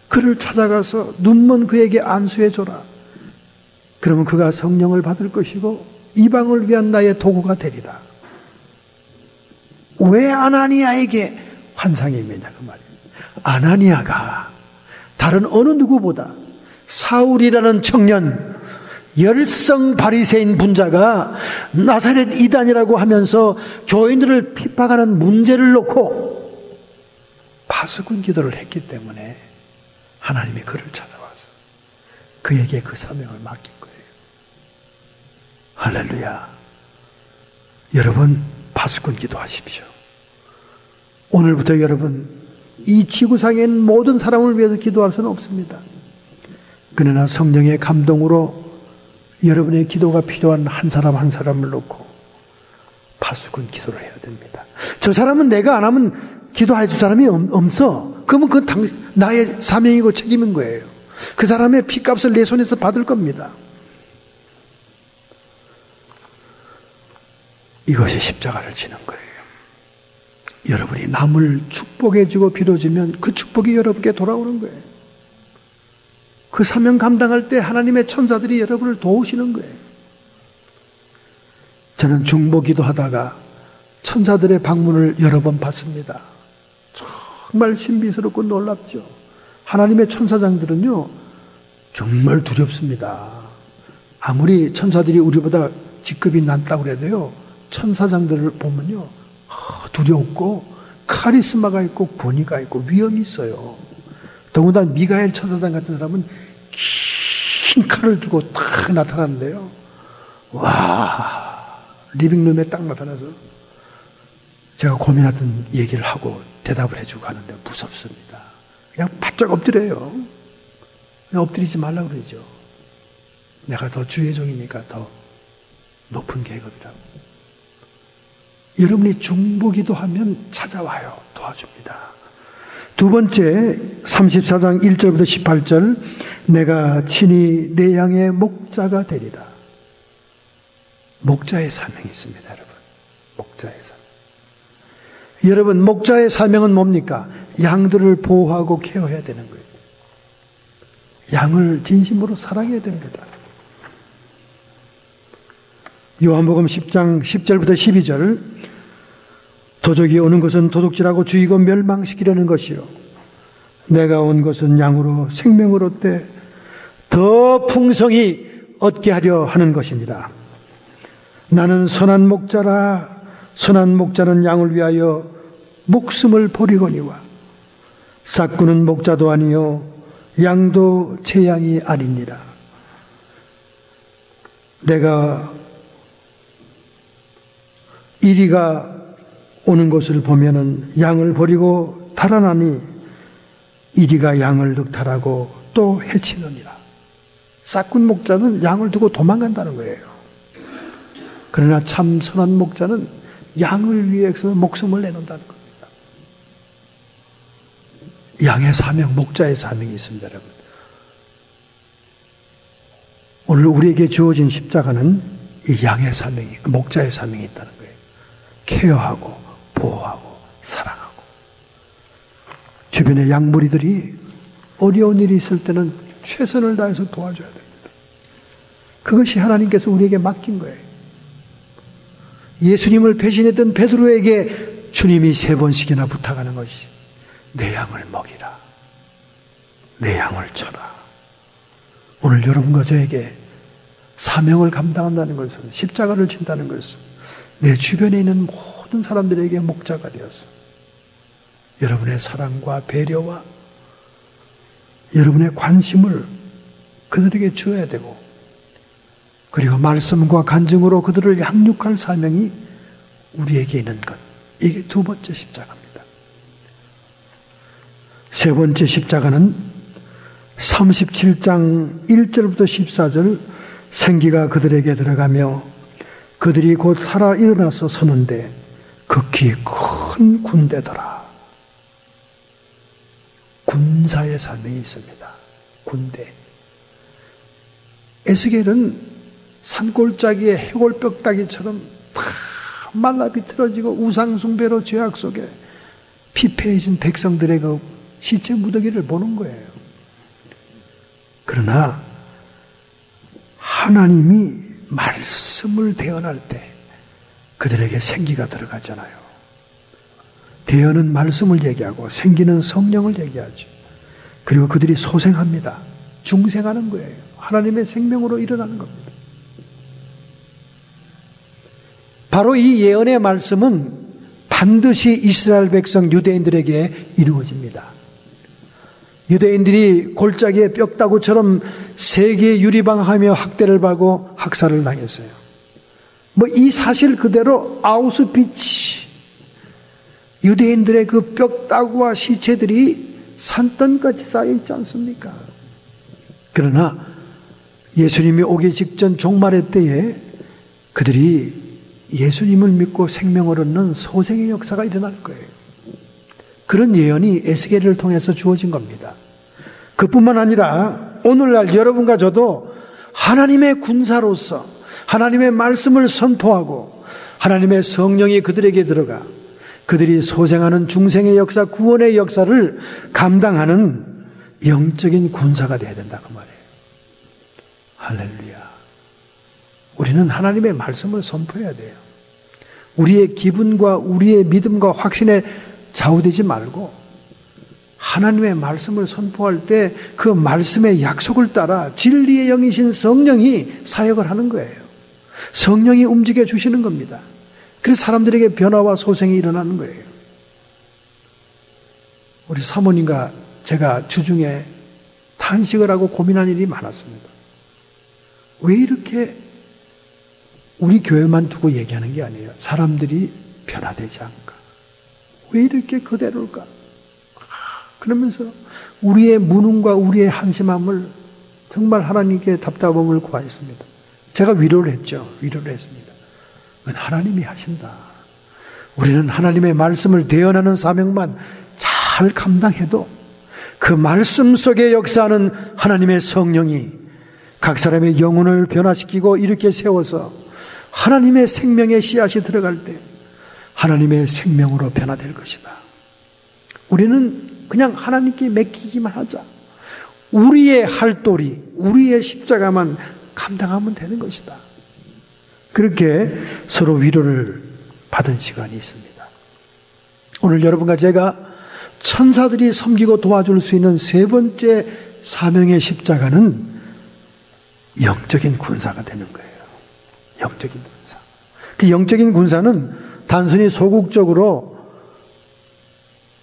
그를 찾아가서 눈먼 그에게 안수해줘라. 그러면 그가 성령을 받을 것이고 이방을 위한 나의 도구가 되리라. 왜 아나니아에게 환상이 임했냐 그 말이에요. 아나니아가 다른 어느 누구보다 사울이라는 청년, 열성 바리새인 분자가 나사렛 이단이라고 하면서 교인들을 핍박하는 문제를 놓고 파수꾼 기도를 했기 때문에 하나님이 그를 찾아와서 그에게 그 사명을 맡긴 거예요. 할렐루야. 여러분, 파수꾼 기도하십시오. 오늘부터 여러분, 이 지구상에 있는 모든 사람을 위해서 기도할 수는 없습니다. 그러나 성령의 감동으로 여러분의 기도가 필요한 한 사람 한 사람을 놓고 파수꾼 기도를 해야 됩니다. 저 사람은 내가 안 하면 기도해 줄 사람이 없어. 그러면 그 나의 사명이고 책임인 거예요. 그 사람의 피값을 내 손에서 받을 겁니다. 이것이 십자가를 지는 거예요. 여러분이 남을 축복해주고 빌어주면 그 축복이 여러분께 돌아오는 거예요. 그 사명 감당할 때 하나님의 천사들이 여러분을 도우시는 거예요. 저는 중보기도 하다가 천사들의 방문을 여러 번 받습니다. 정말 신비스럽고 놀랍죠. 하나님의 천사장들은요 정말 두렵습니다. 아무리 천사들이 우리보다 직급이 낮다고 해도요 천사장들을 보면요 두렵고 카리스마가 있고 권위가 있고 위험이 있어요. 더군다나 미가엘 천사장 같은 사람은 긴 칼을 들고 딱 나타나는데요. 와, 리빙룸에 딱 나타나서 제가 고민하던 얘기를 하고 대답을 해주고 하는데 무섭습니다. 그냥 바짝 엎드려요. 그냥 엎드리지 말라고 그러죠. 내가 더 주의 종이니까 더 높은 계급이라고. 여러분이 중보기도 하면 찾아와요. 도와줍니다. 두 번째 34장 1절부터 18절 내가 친히 내 양의 목자가 되리라. 목자의 사명이 있습니다. 여러분. 목자의 사명. 여러분 목자의 사명은 뭡니까? 양들을 보호하고 케어해야 되는 거예요. 양을 진심으로 사랑해야 됩니다. 요한복음 10장 10절부터 12절 도적이 오는 것은 도둑질하고 죽이고 멸망시키려는 것이요 내가 온 것은 양으로 생명을 얻되 더 풍성히 얻게 하려 하는 것입니다. 나는 선한 목자라. 선한 목자는 양을 위하여 목숨을 버리거니와 싹구는 목자도 아니요 양도 제 양이 아니니라. 내가 이리가 오는 것을 보면은 양을 버리고 달아나니 이리가 양을 늑탈하고 또 해치느니라. 싹군 목자는 양을 두고 도망간다는 거예요. 그러나 참 선한 목자는 양을 위해서 목숨을 내놓는다는 겁니다. 양의 사명, 목자의 사명이 있습니다, 여러분. 오늘 우리에게 주어진 십자가는 이 양의 사명이, 목자의 사명이 있다는 거예요. 케어하고 보호하고 사랑하고. 주변의 양무리들이 어려운 일이 있을 때는 최선을 다해서 도와줘야 됩니다. 그것이 하나님께서 우리에게 맡긴 거예요. 예수님을 배신했던 베드로에게 주님이 3번씩이나 부탁하는 것이 내 양을 먹이라. 내 양을 쳐라. 오늘 여러분과 저에게 사명을 감당한다는 것은, 십자가를 진다는 것은 내 주변에 있는 모든 사람들에게 목자가 되어서 여러분의 사랑과 배려와 여러분의 관심을 그들에게 주어야 되고, 그리고 말씀과 간증으로 그들을 양육할 사명이 우리에게 있는 것. 이게 2번째 십자가입니다. 3번째 십자가는 37장 1절부터 14절, 생기가 그들에게 들어가며 그들이 곧 살아 일어나서 서는데 극히 큰 군대더라. 군사의 사명이 있습니다. 군대. 에스겔은 산골짜기에 해골뼈따기처럼 다 말라 비틀어지고 우상숭배로 죄악 속에 피폐해진 백성들의 그 시체 무더기를 보는 거예요. 그러나 하나님이 말씀을 대언할 때 그들에게 생기가 들어가잖아요. 대언은 말씀을 얘기하고 생기는 성령을 얘기하죠. 그리고 그들이 소생합니다. 중생하는 거예요. 하나님의 생명으로 일어나는 겁니다. 바로 이 예언의 말씀은 반드시 이스라엘 백성 유대인들에게 이루어집니다. 유대인들이 골짜기에 뼈다구처럼 세계에 유리방하며 학대를 받고 학살을 당했어요. 이 사실 그대로 아우슈비츠, 유대인들의 그 뼈다구와 시체들이 산더미같이 쌓여 있지 않습니까? 그러나 예수님이 오기 직전 종말의 때에 그들이 예수님을 믿고 생명을 얻는 소생의 역사가 일어날 거예요. 그런 예언이 에스겔을 통해서 주어진 겁니다. 그뿐만 아니라 오늘날 여러분과 저도 하나님의 군사로서 하나님의 말씀을 선포하고 하나님의 성령이 그들에게 들어가 그들이 소생하는 중생의 역사, 구원의 역사를 감당하는 영적인 군사가 되어야 된다 그 말이에요. 할렐루야. 우리는 하나님의 말씀을 선포해야 돼요. 우리의 기분과 우리의 믿음과 확신에 좌우되지 말고 하나님의 말씀을 선포할 때 그 말씀의 약속을 따라 진리의 영이신 성령이 사역을 하는 거예요. 성령이 움직여 주시는 겁니다. 그래서 사람들에게 변화와 소생이 일어나는 거예요. 우리 사모님과 제가 주중에 탄식을 하고 고민한 일이 많았습니다. 왜 이렇게 우리 교회만 두고 얘기하는 게 아니에요. 사람들이 변화되지 않을까? 왜 이렇게 그대로일까? 그러면서 우리의 무능과 우리의 한심함을 정말 하나님께 답답함을 구하였습니다. 제가 위로를 했죠. 위로를 했습니다. 그건 하나님이 하신다. 우리는 하나님의 말씀을 대언하는 사명만 잘 감당해도 그 말씀 속에 역사하는 하나님의 성령이 각 사람의 영혼을 변화시키고 이렇게 세워서 하나님의 생명의 씨앗이 들어갈 때 하나님의 생명으로 변화될 것이다. 우리는 그냥 하나님께 맡기기만 하자. 우리의 할도리, 우리의 십자가만 감당하면 되는 것이다. 그렇게 서로 위로를 받은 시간이 있습니다. 오늘 여러분과 제가 천사들이 섬기고 도와줄 수 있는 3번째 사명의 십자가는 영적인 군사가 되는 거예요. 영적인 군사. 그 영적인 군사는 단순히 소극적으로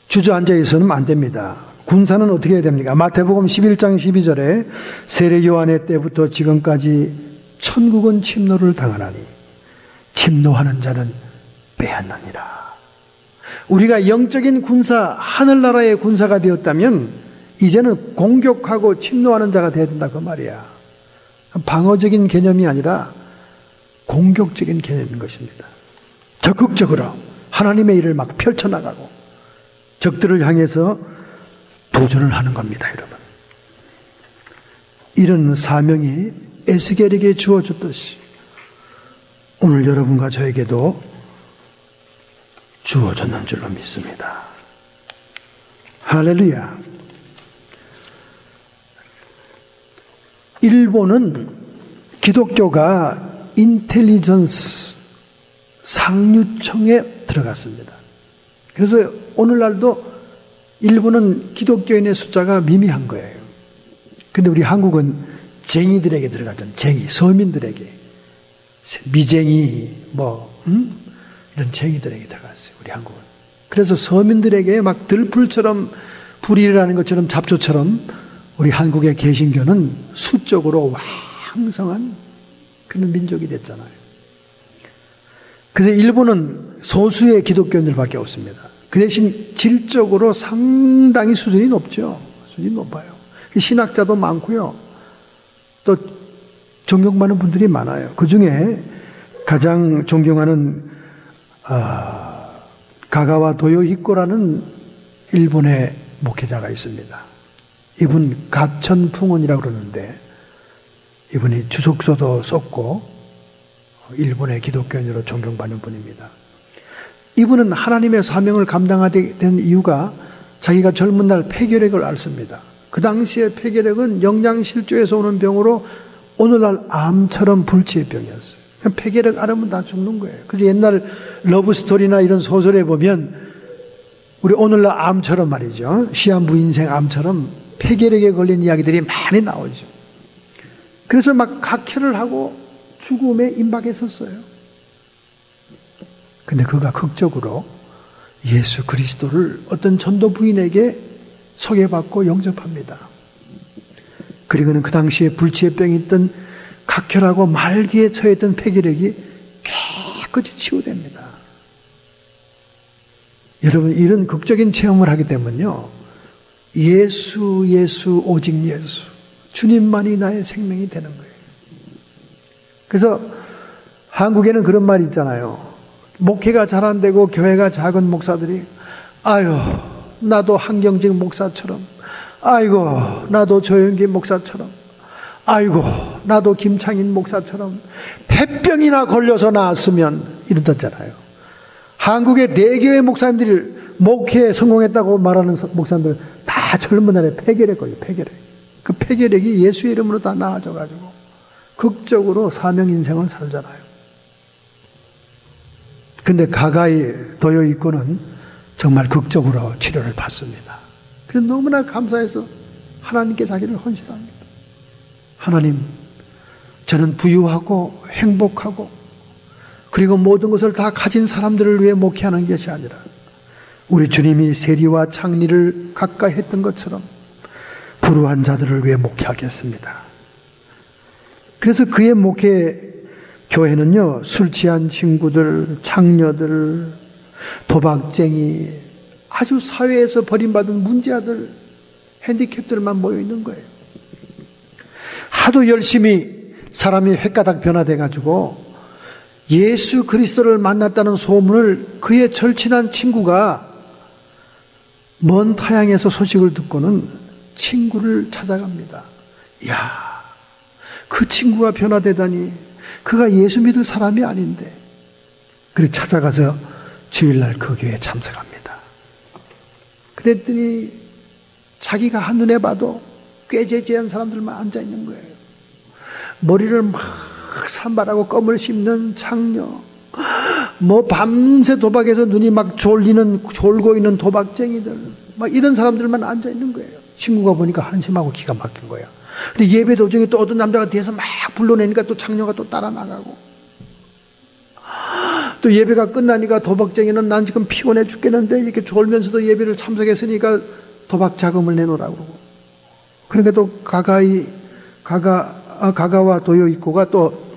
주저앉아 있어서는 안 됩니다. 군사는 어떻게 해야 됩니까? 마태복음 11장 12절에 세례 요한의 때부터 지금까지 천국은 침노를 당하나니 침노하는 자는 빼앗느니라. 우리가 영적인 군사, 하늘나라의 군사가 되었다면 이제는 공격하고 침노하는 자가 되어야 된다 그 말이야. 방어적인 개념이 아니라 공격적인 개념인 것입니다. 적극적으로 하나님의 일을 막 펼쳐나가고 적들을 향해서 도전을 하는 겁니다, 여러분. 이런 사명이 에스겔에게 주어졌듯이 오늘 여러분과 저에게도 주어졌는 줄로 믿습니다. 할렐루야. 일본은 기독교가 인텔리전스 상류층에 들어갔습니다. 그래서 오늘날도 일본은 기독교인의 숫자가 미미한 거예요. 근데 우리 한국은 쟁이들에게 들어갔잖아요. 쟁이, 서민들에게. 미쟁이, 이런 쟁이들에게 들어갔어요. 우리 한국은. 그래서 서민들에게 막 들풀처럼 불이라는 것처럼 잡초처럼 우리 한국의 개신교는 수적으로 왕성한 그런 민족이 됐잖아요. 그래서 일본은 소수의 기독교인들밖에 없습니다. 그 대신 질적으로 상당히 수준이 높죠. 수준이 높아요. 신학자도 많고요. 또 존경받는 분들이 많아요. 그 중에 가장 존경하는 가가와 도요히코라는 일본의 목회자가 있습니다. 이분 가천풍원이라고 그러는데 이분이 주석서도 썼고 일본의 기독교인으로 존경받는 분입니다. 이분은 하나님의 사명을 감당하게 된 이유가 자기가 젊은 날 폐결핵을 앓습니다. 그 당시에 폐결핵은 영양실조에서 오는 병으로 오늘날 암처럼 불치의 병이었어요. 폐결핵 앓으면 다 죽는 거예요. 그래서 옛날 러브스토리나 이런 소설에 보면 우리 오늘날 암처럼 말이죠. 시한부 인생 암처럼 폐결핵에 걸린 이야기들이 많이 나오죠. 그래서 막 각혈을 하고 죽음에 임박했었어요. 근데 그가 극적으로 예수 그리스도를 어떤 전도 부인에게 소개받고 영접합니다. 그리고는 그 당시에 불치의 병이 있던 각혈하고 말기에 처했던 폐결핵이 깨끗이 치유됩니다. 여러분, 이런 극적인 체험을 하게 되면요, 예수 오직 예수, 주님만이 나의 생명이 되는 거예요. 그래서 한국에는 그런 말이 있잖아요. 목회가 잘 안 되고 교회가 작은 목사들이 아유 나도 한경직 목사처럼, 아이고 나도 조영기 목사처럼, 아이고 나도 김창인 목사처럼 폐병이나 걸려서 나았으면 이랬잖아요. 한국의 대교회 목사님들이 목회에 성공했다고 말하는 목사님들 다 젊은 날에 폐결핵 걸려요. 폐결핵. 그 폐결핵이 예수의 이름으로 다 나아져가지고 극적으로 사명 인생을 살잖아요. 근데 가가이 도요이코는 정말 극적으로 치료를 받습니다. 그래서 너무나 감사해서 하나님께 자기를 헌신합니다. 하나님, 저는 부유하고 행복하고 그리고 모든 것을 다 가진 사람들을 위해 목회하는 것이 아니라 우리 주님이 세리와 창리를 가까이 했던 것처럼 불우한 자들을 위해 목회하겠습니다. 그래서 그의 목회 교회는요, 술 취한 친구들, 창녀들, 도박쟁이, 아주 사회에서 버림받은 문제아들, 핸디캡들만 모여 있는 거예요. 하도 열심히 사람이 횟가닥 변화돼가지고 예수 그리스도를 만났다는 소문을 그의 절친한 친구가 먼 타향에서 소식을 듣고는 친구를 찾아갑니다. 이야, 그 친구가 변화되다니, 그가 예수 믿을 사람이 아닌데. 그래 찾아가서 주일날 그 교회에 참석합니다. 그랬더니 자기가 한눈에 봐도 꾀죄죄한 사람들만 앉아있는 거예요. 머리를 막 산발하고 껌을 씹는 창녀, 밤새 도박해서 눈이 막 졸고 있는 도박쟁이들, 막 이런 사람들만 앉아있는 거예요. 친구가 보니까 한심하고 기가 막힌 거야. 근데 예배 도중에 또 어떤 남자가 뒤에서 막 불러내니까 또 창녀가 또 따라 나가고, 또 예배가 끝나니까 도박쟁이는 난 지금 피곤해 죽겠는데 이렇게 졸면서도 예배를 참석했으니까 도박 자금을 내놓으라고 그러고, 그러니까 또 가가와 도요이코가 또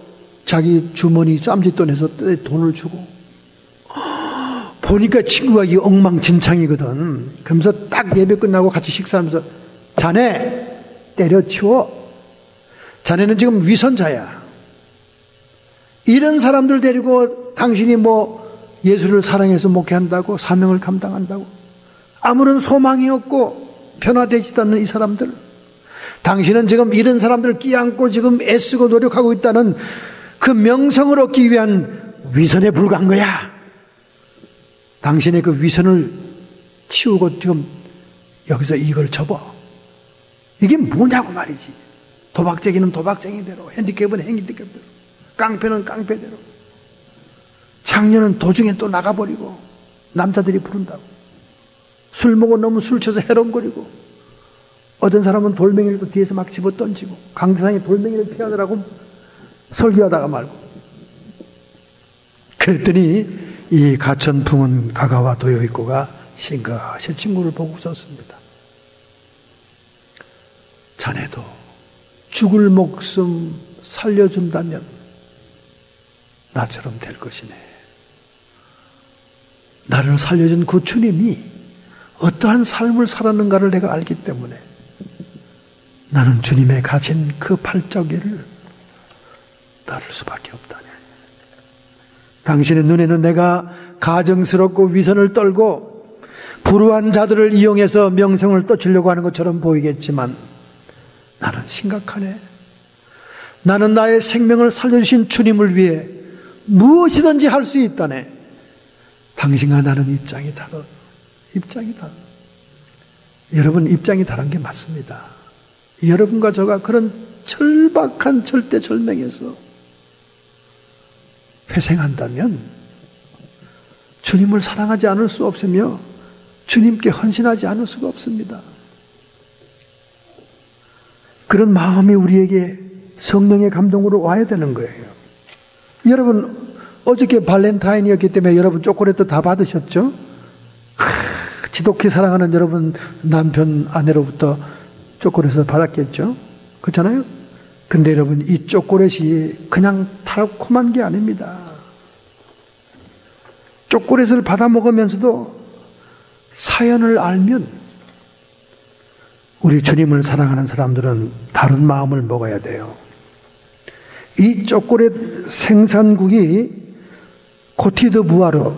자기 주머니 쌈짓돈에서 돈을 주고, 보니까 친구가 이 엉망진창이거든. 그러면서 딱 예배 끝나고 같이 식사하면서, 자네 때려치워. 자네는 지금 위선자야. 이런 사람들 데리고 당신이 예수를 사랑해서 목회한다고, 사명을 감당한다고, 아무런 소망이 없고 변화되지도 않는 이 사람들, 당신은 지금 이런 사람들을 끼안고 지금 애쓰고 노력하고 있다는 그 명성을 얻기 위한 위선에 불과한 거야. 당신의 그 위선을 치우고 지금 여기서 이걸 접어. 이게 뭐냐고 말이지. 도박쟁이는 도박쟁이대로, 핸디캡은 핸디캡대로, 깡패는 깡패대로, 장녀는 도중에 또 나가버리고 남자들이 부른다고, 술 먹어 너무 술 쳐서 해롱거리고, 어떤 사람은 돌멩이를 또 뒤에서 막 집어 던지고, 강대상이 돌멩이를 피하느라고 설교하다가 말고. 그랬더니 이 가천풍은 가가와 도요이코가 싱긋이 친구를 보고 웃었습니다. 자네도 죽을 목숨 살려준다면 나처럼 될 것이네. 나를 살려준 그 주님이 어떠한 삶을 살았는가를 내가 알기 때문에 나는 주님의 가진 그 팔자기를 따를 수밖에 없다네. 당신의 눈에는 내가 가증스럽고 위선을 떨고 불우한 자들을 이용해서 명성을 떠치려고 하는 것처럼 보이겠지만 나는 심각하네. 나는 나의 생명을 살려주신 주님을 위해 무엇이든지 할 수 있다네. 당신과 나는 입장이 다르. 입장이 다르. 여러분, 입장이 다른 게 맞습니다. 여러분과 저가 그런 절박한 절대절명에서 회생한다면 주님을 사랑하지 않을 수 없으며 주님께 헌신하지 않을 수가 없습니다. 그런 마음이 우리에게 성령의 감동으로 와야 되는 거예요. 여러분, 어저께 발렌타인이었기 때문에 여러분 초콜릿도 다 받으셨죠? 지독히 사랑하는 여러분 남편, 아내로부터 초콜릿을 받았겠죠? 그렇잖아요? 근데 여러분, 이 초콜릿이 그냥 달콤한 게 아닙니다. 초콜릿을 받아 먹으면서도 사연을 알면 우리 주님을 사랑하는 사람들은 다른 마음을 먹어야 돼요. 이 초콜릿 생산국이 코티드부아르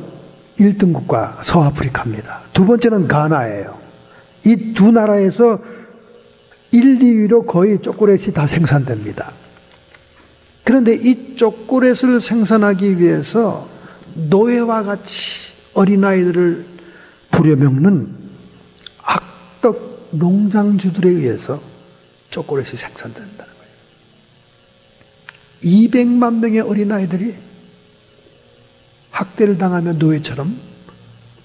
1등 국가 서아프리카입니다. 두 번째는 가나예요. 이 두 나라에서 1, 2위로 거의 초콜릿이 다 생산됩니다. 그런데 이 초콜릿을 생산하기 위해서 노예와 같이 어린아이들을 부려먹는 악덕 농장주들에 의해서 초콜릿이 생산된다는 거예요. 200만 명의 어린아이들이 학대를 당하며 노예처럼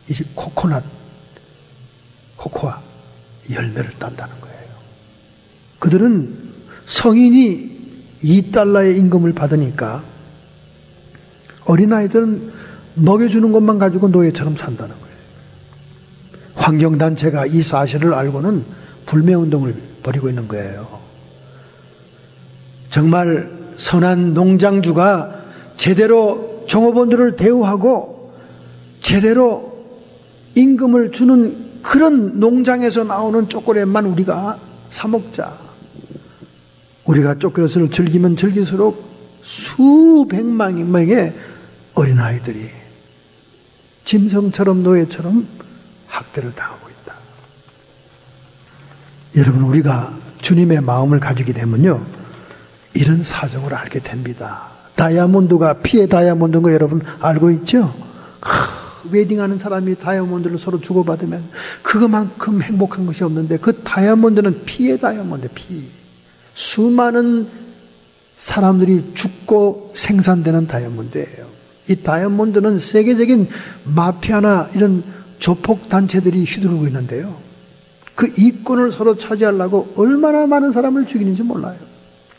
이 코코아 열매를 딴다는 거예요. 그들은 성인이 $2의 임금을 받으니까 어린아이들은 먹여주는 것만 가지고 노예처럼 산다는 거예요. 환경단체가 이 사실을 알고는 불매운동을 벌이고 있는 거예요. 정말 선한 농장주가 제대로 종업원들을 대우하고 제대로 임금을 주는 그런 농장에서 나오는 초콜릿만 우리가 사 먹자. 우리가 초콜릿을 즐기면 즐길수록 수백만 명의 어린아이들이 짐승처럼 노예처럼 학대를 당하고 있다. 여러분, 우리가 주님의 마음을 가지게 되면요, 이런 사정을 알게 됩니다. 다이아몬드가 피의 다이아몬드인 거 여러분 알고 있죠? 웨딩하는 사람이 다이아몬드를 서로 주고받으면 그것만큼 행복한 것이 없는데 그 다이아몬드는 피의 다이아몬드, 피. 수많은 사람들이 죽고 생산되는 다이아몬드예요. 이 다이아몬드는 세계적인 마피아나 이런 조폭 단체들이 휘두르고 있는데요. 그 이권을 서로 차지하려고 얼마나 많은 사람을 죽이는지 몰라요.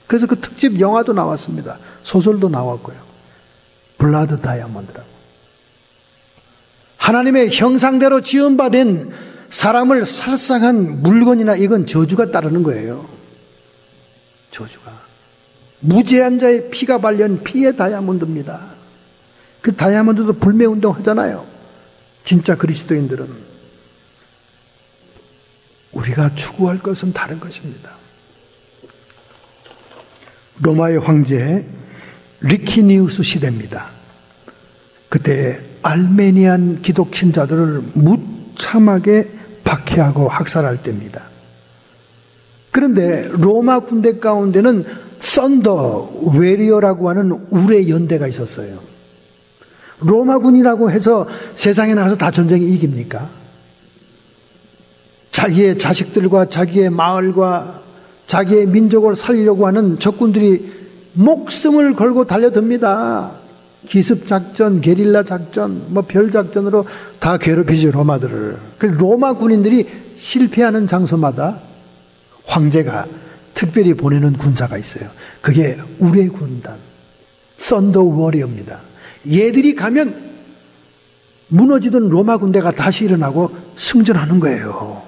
그래서 그 특집 영화도 나왔습니다. 소설도 나왔고요. 블라드 다이아몬드라고. 하나님의 형상대로 지음받은 사람을 살상한 물건이나 이건 저주가 따르는 거예요. 저주가. 무죄한 자의 피가 발린 피의 다이아몬드입니다. 그 다이아몬드도 불매운동 하잖아요. 진짜 그리스도인들은. 우리가 추구할 것은 다른 것입니다. 로마의 황제 리키니우스 시대입니다. 그때 알메니안 기독 신자들을 무참하게 박해하고 학살할 때입니다. 그런데 로마 군대 가운데는 썬더 웨리어라고 하는 울의 연대가 있었어요. 로마군이라고 해서 세상에 나가서 다 전쟁에 이깁니까? 자기의 자식들과 자기의 마을과 자기의 민족을 살리려고 하는 적군들이 목숨을 걸고 달려듭니다. 기습작전, 게릴라 작전, 별작전으로 다 괴롭히죠, 로마들을. 로마 군인들이 실패하는 장소마다 황제가 특별히 보내는 군사가 있어요. 그게 우레 군단, 썬더 워리어입니다. 얘들이 가면 무너지던 로마 군대가 다시 일어나고 승전하는 거예요.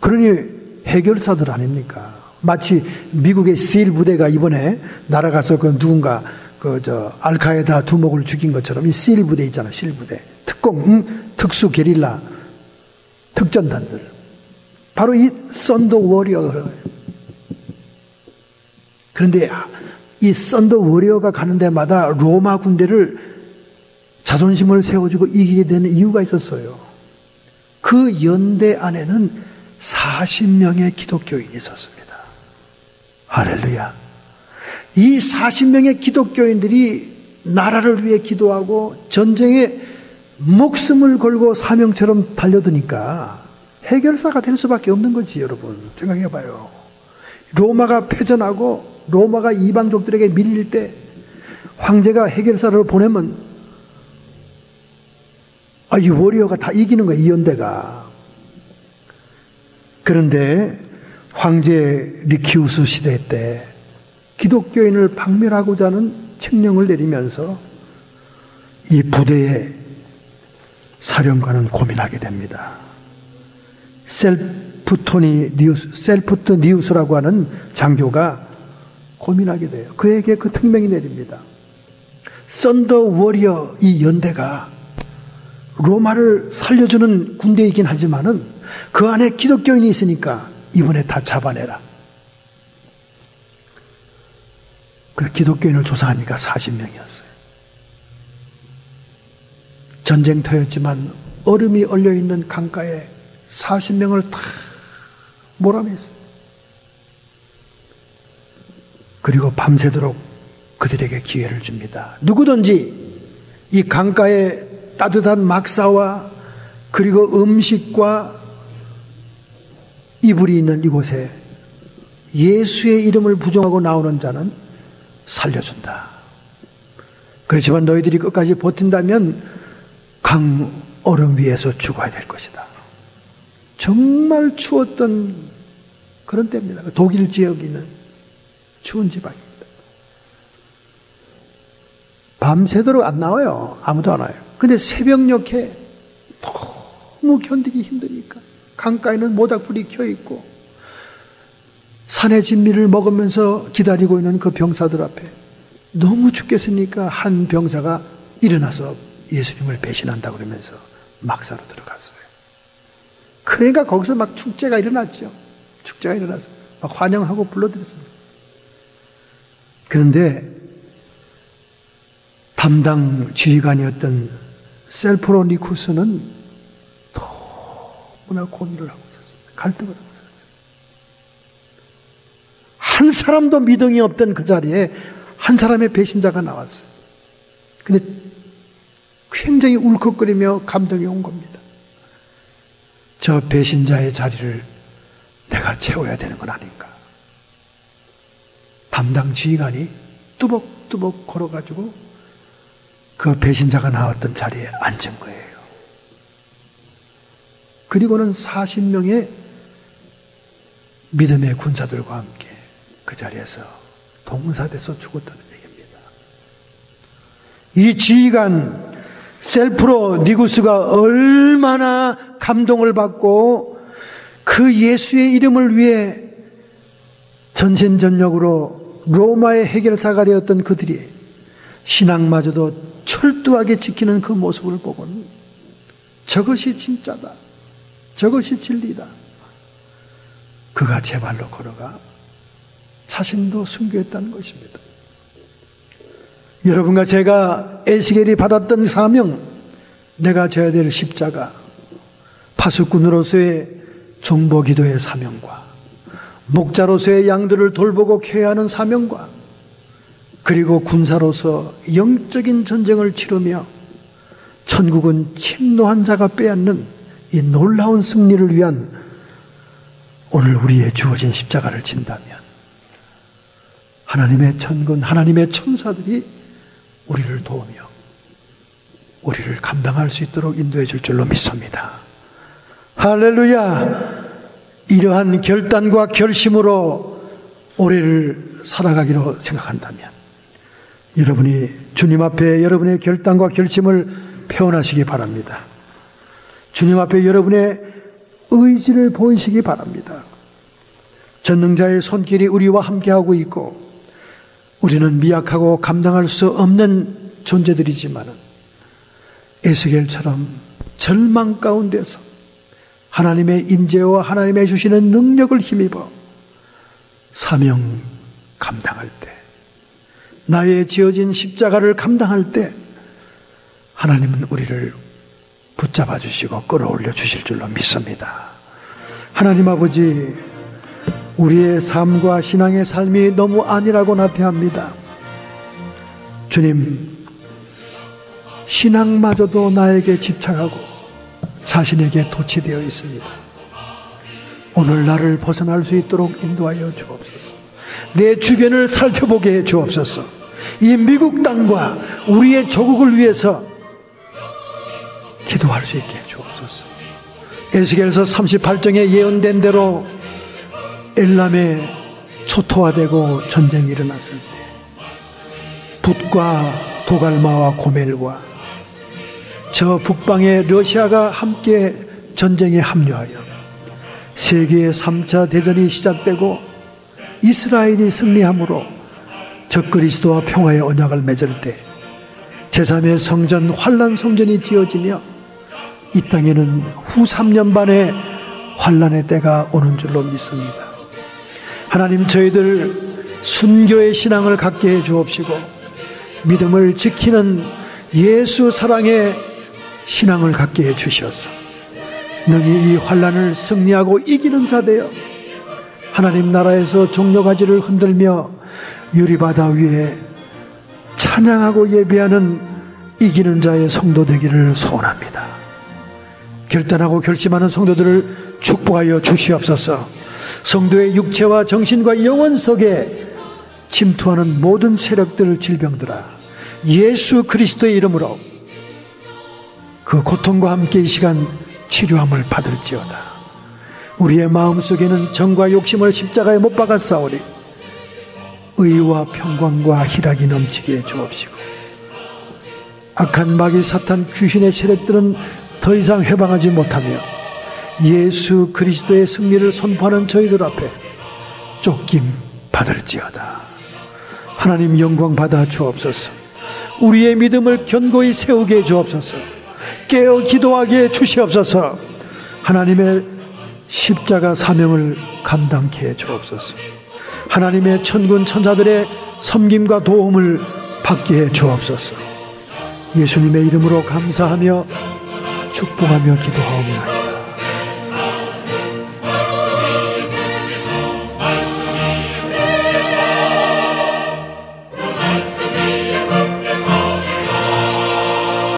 그러니 해결사들 아닙니까? 마치 미국의 실 부대가 이번에 날아가서 누군가 알카에다 두목을 죽인 것처럼 이 실 부대 있잖아, 실 부대. 특수 게릴라 특전단들. 바로 이 썬더 워리어가. 그런데 이 썬더 워리어가 가는 데마다 로마 군대를 자존심을 세워주고 이기게 되는 이유가 있었어요. 그 연대 안에는 40명의 기독교인이 있었습니다. 할렐루야. 이 40명의 기독교인들이 나라를 위해 기도하고 전쟁에 목숨을 걸고 사명처럼 달려드니까 해결사가 될 수밖에 없는 거지, 여러분. 생각해 봐요. 로마가 패전하고 로마가 이방족들에게 밀릴 때 황제가 해결사를 보내면 이 워리어가 다 이기는 거야, 이 연대가. 그런데 황제 리키우스 시대 때 기독교인을 박멸하고자 하는 칙령을 내리면서 이 부대의 사령관은 고민하게 됩니다. 셀프트니우스라고 하는 장교가 고민하게 돼요. 그에게 그 특명이 내립니다. 썬더 워리어 이 연대가 로마를 살려주는 군대이긴 하지만은 그 안에 기독교인이 있으니까 이번에 다 잡아내라. 그래서 기독교인을 조사하니까 40명이었어요. 전쟁터였지만 얼음이 얼려있는 강가에 40명을 다 몰아냈어요. 그리고 밤새도록 그들에게 기회를 줍니다. 누구든지 이 강가에 따뜻한 막사와 그리고 음식과 이불이 있는 이곳에 예수의 이름을 부정하고 나오는 자는 살려준다. 그렇지만 너희들이 끝까지 버틴다면 강 얼음 위에서 죽어야 될 것이다. 정말 추웠던 그런 때입니다. 독일 지역에는 추운 지방입니다. 밤새도록 안 나와요. 아무도 안 와요. 근데 새벽녘에 너무 견디기 힘드니까 강가에는 모닥불이 켜있고 산의 진미를 먹으면서 기다리고 있는 그 병사들 앞에 너무 죽겠으니까 한 병사가 일어나서 예수님을 배신한다 그러면서 막사로 들어갔어요. 그러니까 거기서 막 축제가 일어났죠. 축제가 일어나서 막 환영하고 불러드렸습니다. 그런데 담당 지휘관이었던 셀프로니쿠스는 너무나 고민을 하고 있었습니다. 갈등을 하고 있었어요. 한 사람도 믿음이 없던 그 자리에 한 사람의 배신자가 나왔어요. 근데 굉장히 울컥거리며 감동이 온 겁니다. 저 배신자의 자리를 내가 채워야 되는 건 아닌가. 담당 지휘관이 뚜벅뚜벅 걸어가지고 그 배신자가 나왔던 자리에 앉은 거예요. 그리고는 40명의 믿음의 군사들과 함께 그 자리에서 동사돼서 죽었다는 얘기입니다. 이 지휘관 셀프로니쿠스가 얼마나 감동을 받고 그 예수의 이름을 위해 전신전력으로 로마의 해결사가 되었던 그들이 신앙마저도 철두하게 지키는 그 모습을 보고는 저것이 진짜다. 저것이 진리다. 그가 제 발로 걸어가 자신도 순교했다는 것입니다. 여러분과 제가 에스겔이 받았던 사명, 내가 져야 될 십자가, 파수꾼으로서의 중보기도의 사명과 목자로서의 양들을 돌보고 케어하는 사명과 그리고 군사로서 영적인 전쟁을 치르며 천국은 침노한 자가 빼앗는 이 놀라운 승리를 위한 오늘 우리의 주어진 십자가를 진다면 하나님의 천군, 하나님의 천사들이 우리를 도우며 우리를 감당할 수 있도록 인도해 줄 줄로 믿습니다. 할렐루야! 이러한 결단과 결심으로 올해를 살아가기로 생각한다면 여러분이 주님 앞에 여러분의 결단과 결심을 표현하시기 바랍니다. 주님 앞에 여러분의 의지를 보이시기 바랍니다. 전능자의 손길이 우리와 함께하고 있고 우리는 미약하고 감당할 수 없는 존재들이지만 에스겔처럼 절망 가운데서 하나님의 임재와 하나님의 주시는 능력을 힘입어 사명 감당할 때, 나의 지어진 십자가를 감당할 때 하나님은 우리를 붙잡아 주시고 끌어올려 주실 줄로 믿습니다. 하나님 아버지, 우리의 삶과 신앙의 삶이 너무 안일하고 나태합니다. 주님, 신앙마저도 나에게 집착하고 자신에게 도취되어 있습니다. 오늘 나를 벗어날 수 있도록 인도하여 주옵소서. 내 주변을 살펴보게 해 주옵소서. 이 미국 땅과 우리의 조국을 위해서 기도할 수 있게 해 주옵소서. 에스겔서 38장에 예언된 대로 엘람에 초토화되고 전쟁이 일어났을 때 붓과 도갈마와 고멜과 저 북방의 러시아가 함께 전쟁에 합류하여 세계의 3차 대전이 시작되고 이스라엘이 승리함으로 적그리스도와 평화의 언약을 맺을 때 제3의 성전 환란 성전이 지어지며 이 땅에는 후 3년 반의 환란의 때가 오는 줄로 믿습니다. 하나님, 저희들 순교의 신앙을 갖게 해 주옵시고 믿음을 지키는 예수 사랑의 신앙을 갖게 해 주셔서 능히 이 환란을 승리하고 이기는 자 되어 하나님 나라에서 종려가지를 흔들며 유리바다 위에 찬양하고 예배하는 이기는 자의 성도 되기를 소원합니다. 결단하고 결심하는 성도들을 축복하여 주시옵소서. 성도의 육체와 정신과 영혼 속에 침투하는 모든 세력들, 질병들아, 예수 그리스도의 이름으로 그 고통과 함께 이 시간 치료함을 받을지어다. 우리의 마음속에는 정과 욕심을 십자가에 못 박았사오니 의와 평강과 희락이 넘치게 해 주옵시고 악한 마귀 사탄 귀신의 세력들은 더 이상 해방하지 못하며 예수 그리스도의 승리를 선포하는 저희들 앞에 쫓김 받을지어다. 하나님, 영광 받아 주옵소서. 우리의 믿음을 견고히 세우게 해 주옵소서. 깨어 기도하게 해 주시옵소서. 하나님의 십자가 사명을 감당케 해 주옵소서. 하나님의 천군 천사들의 섬김과 도움을 받게 해 주옵소서. 예수님의 이름으로 감사하며 축복하며 기도하옵나이다.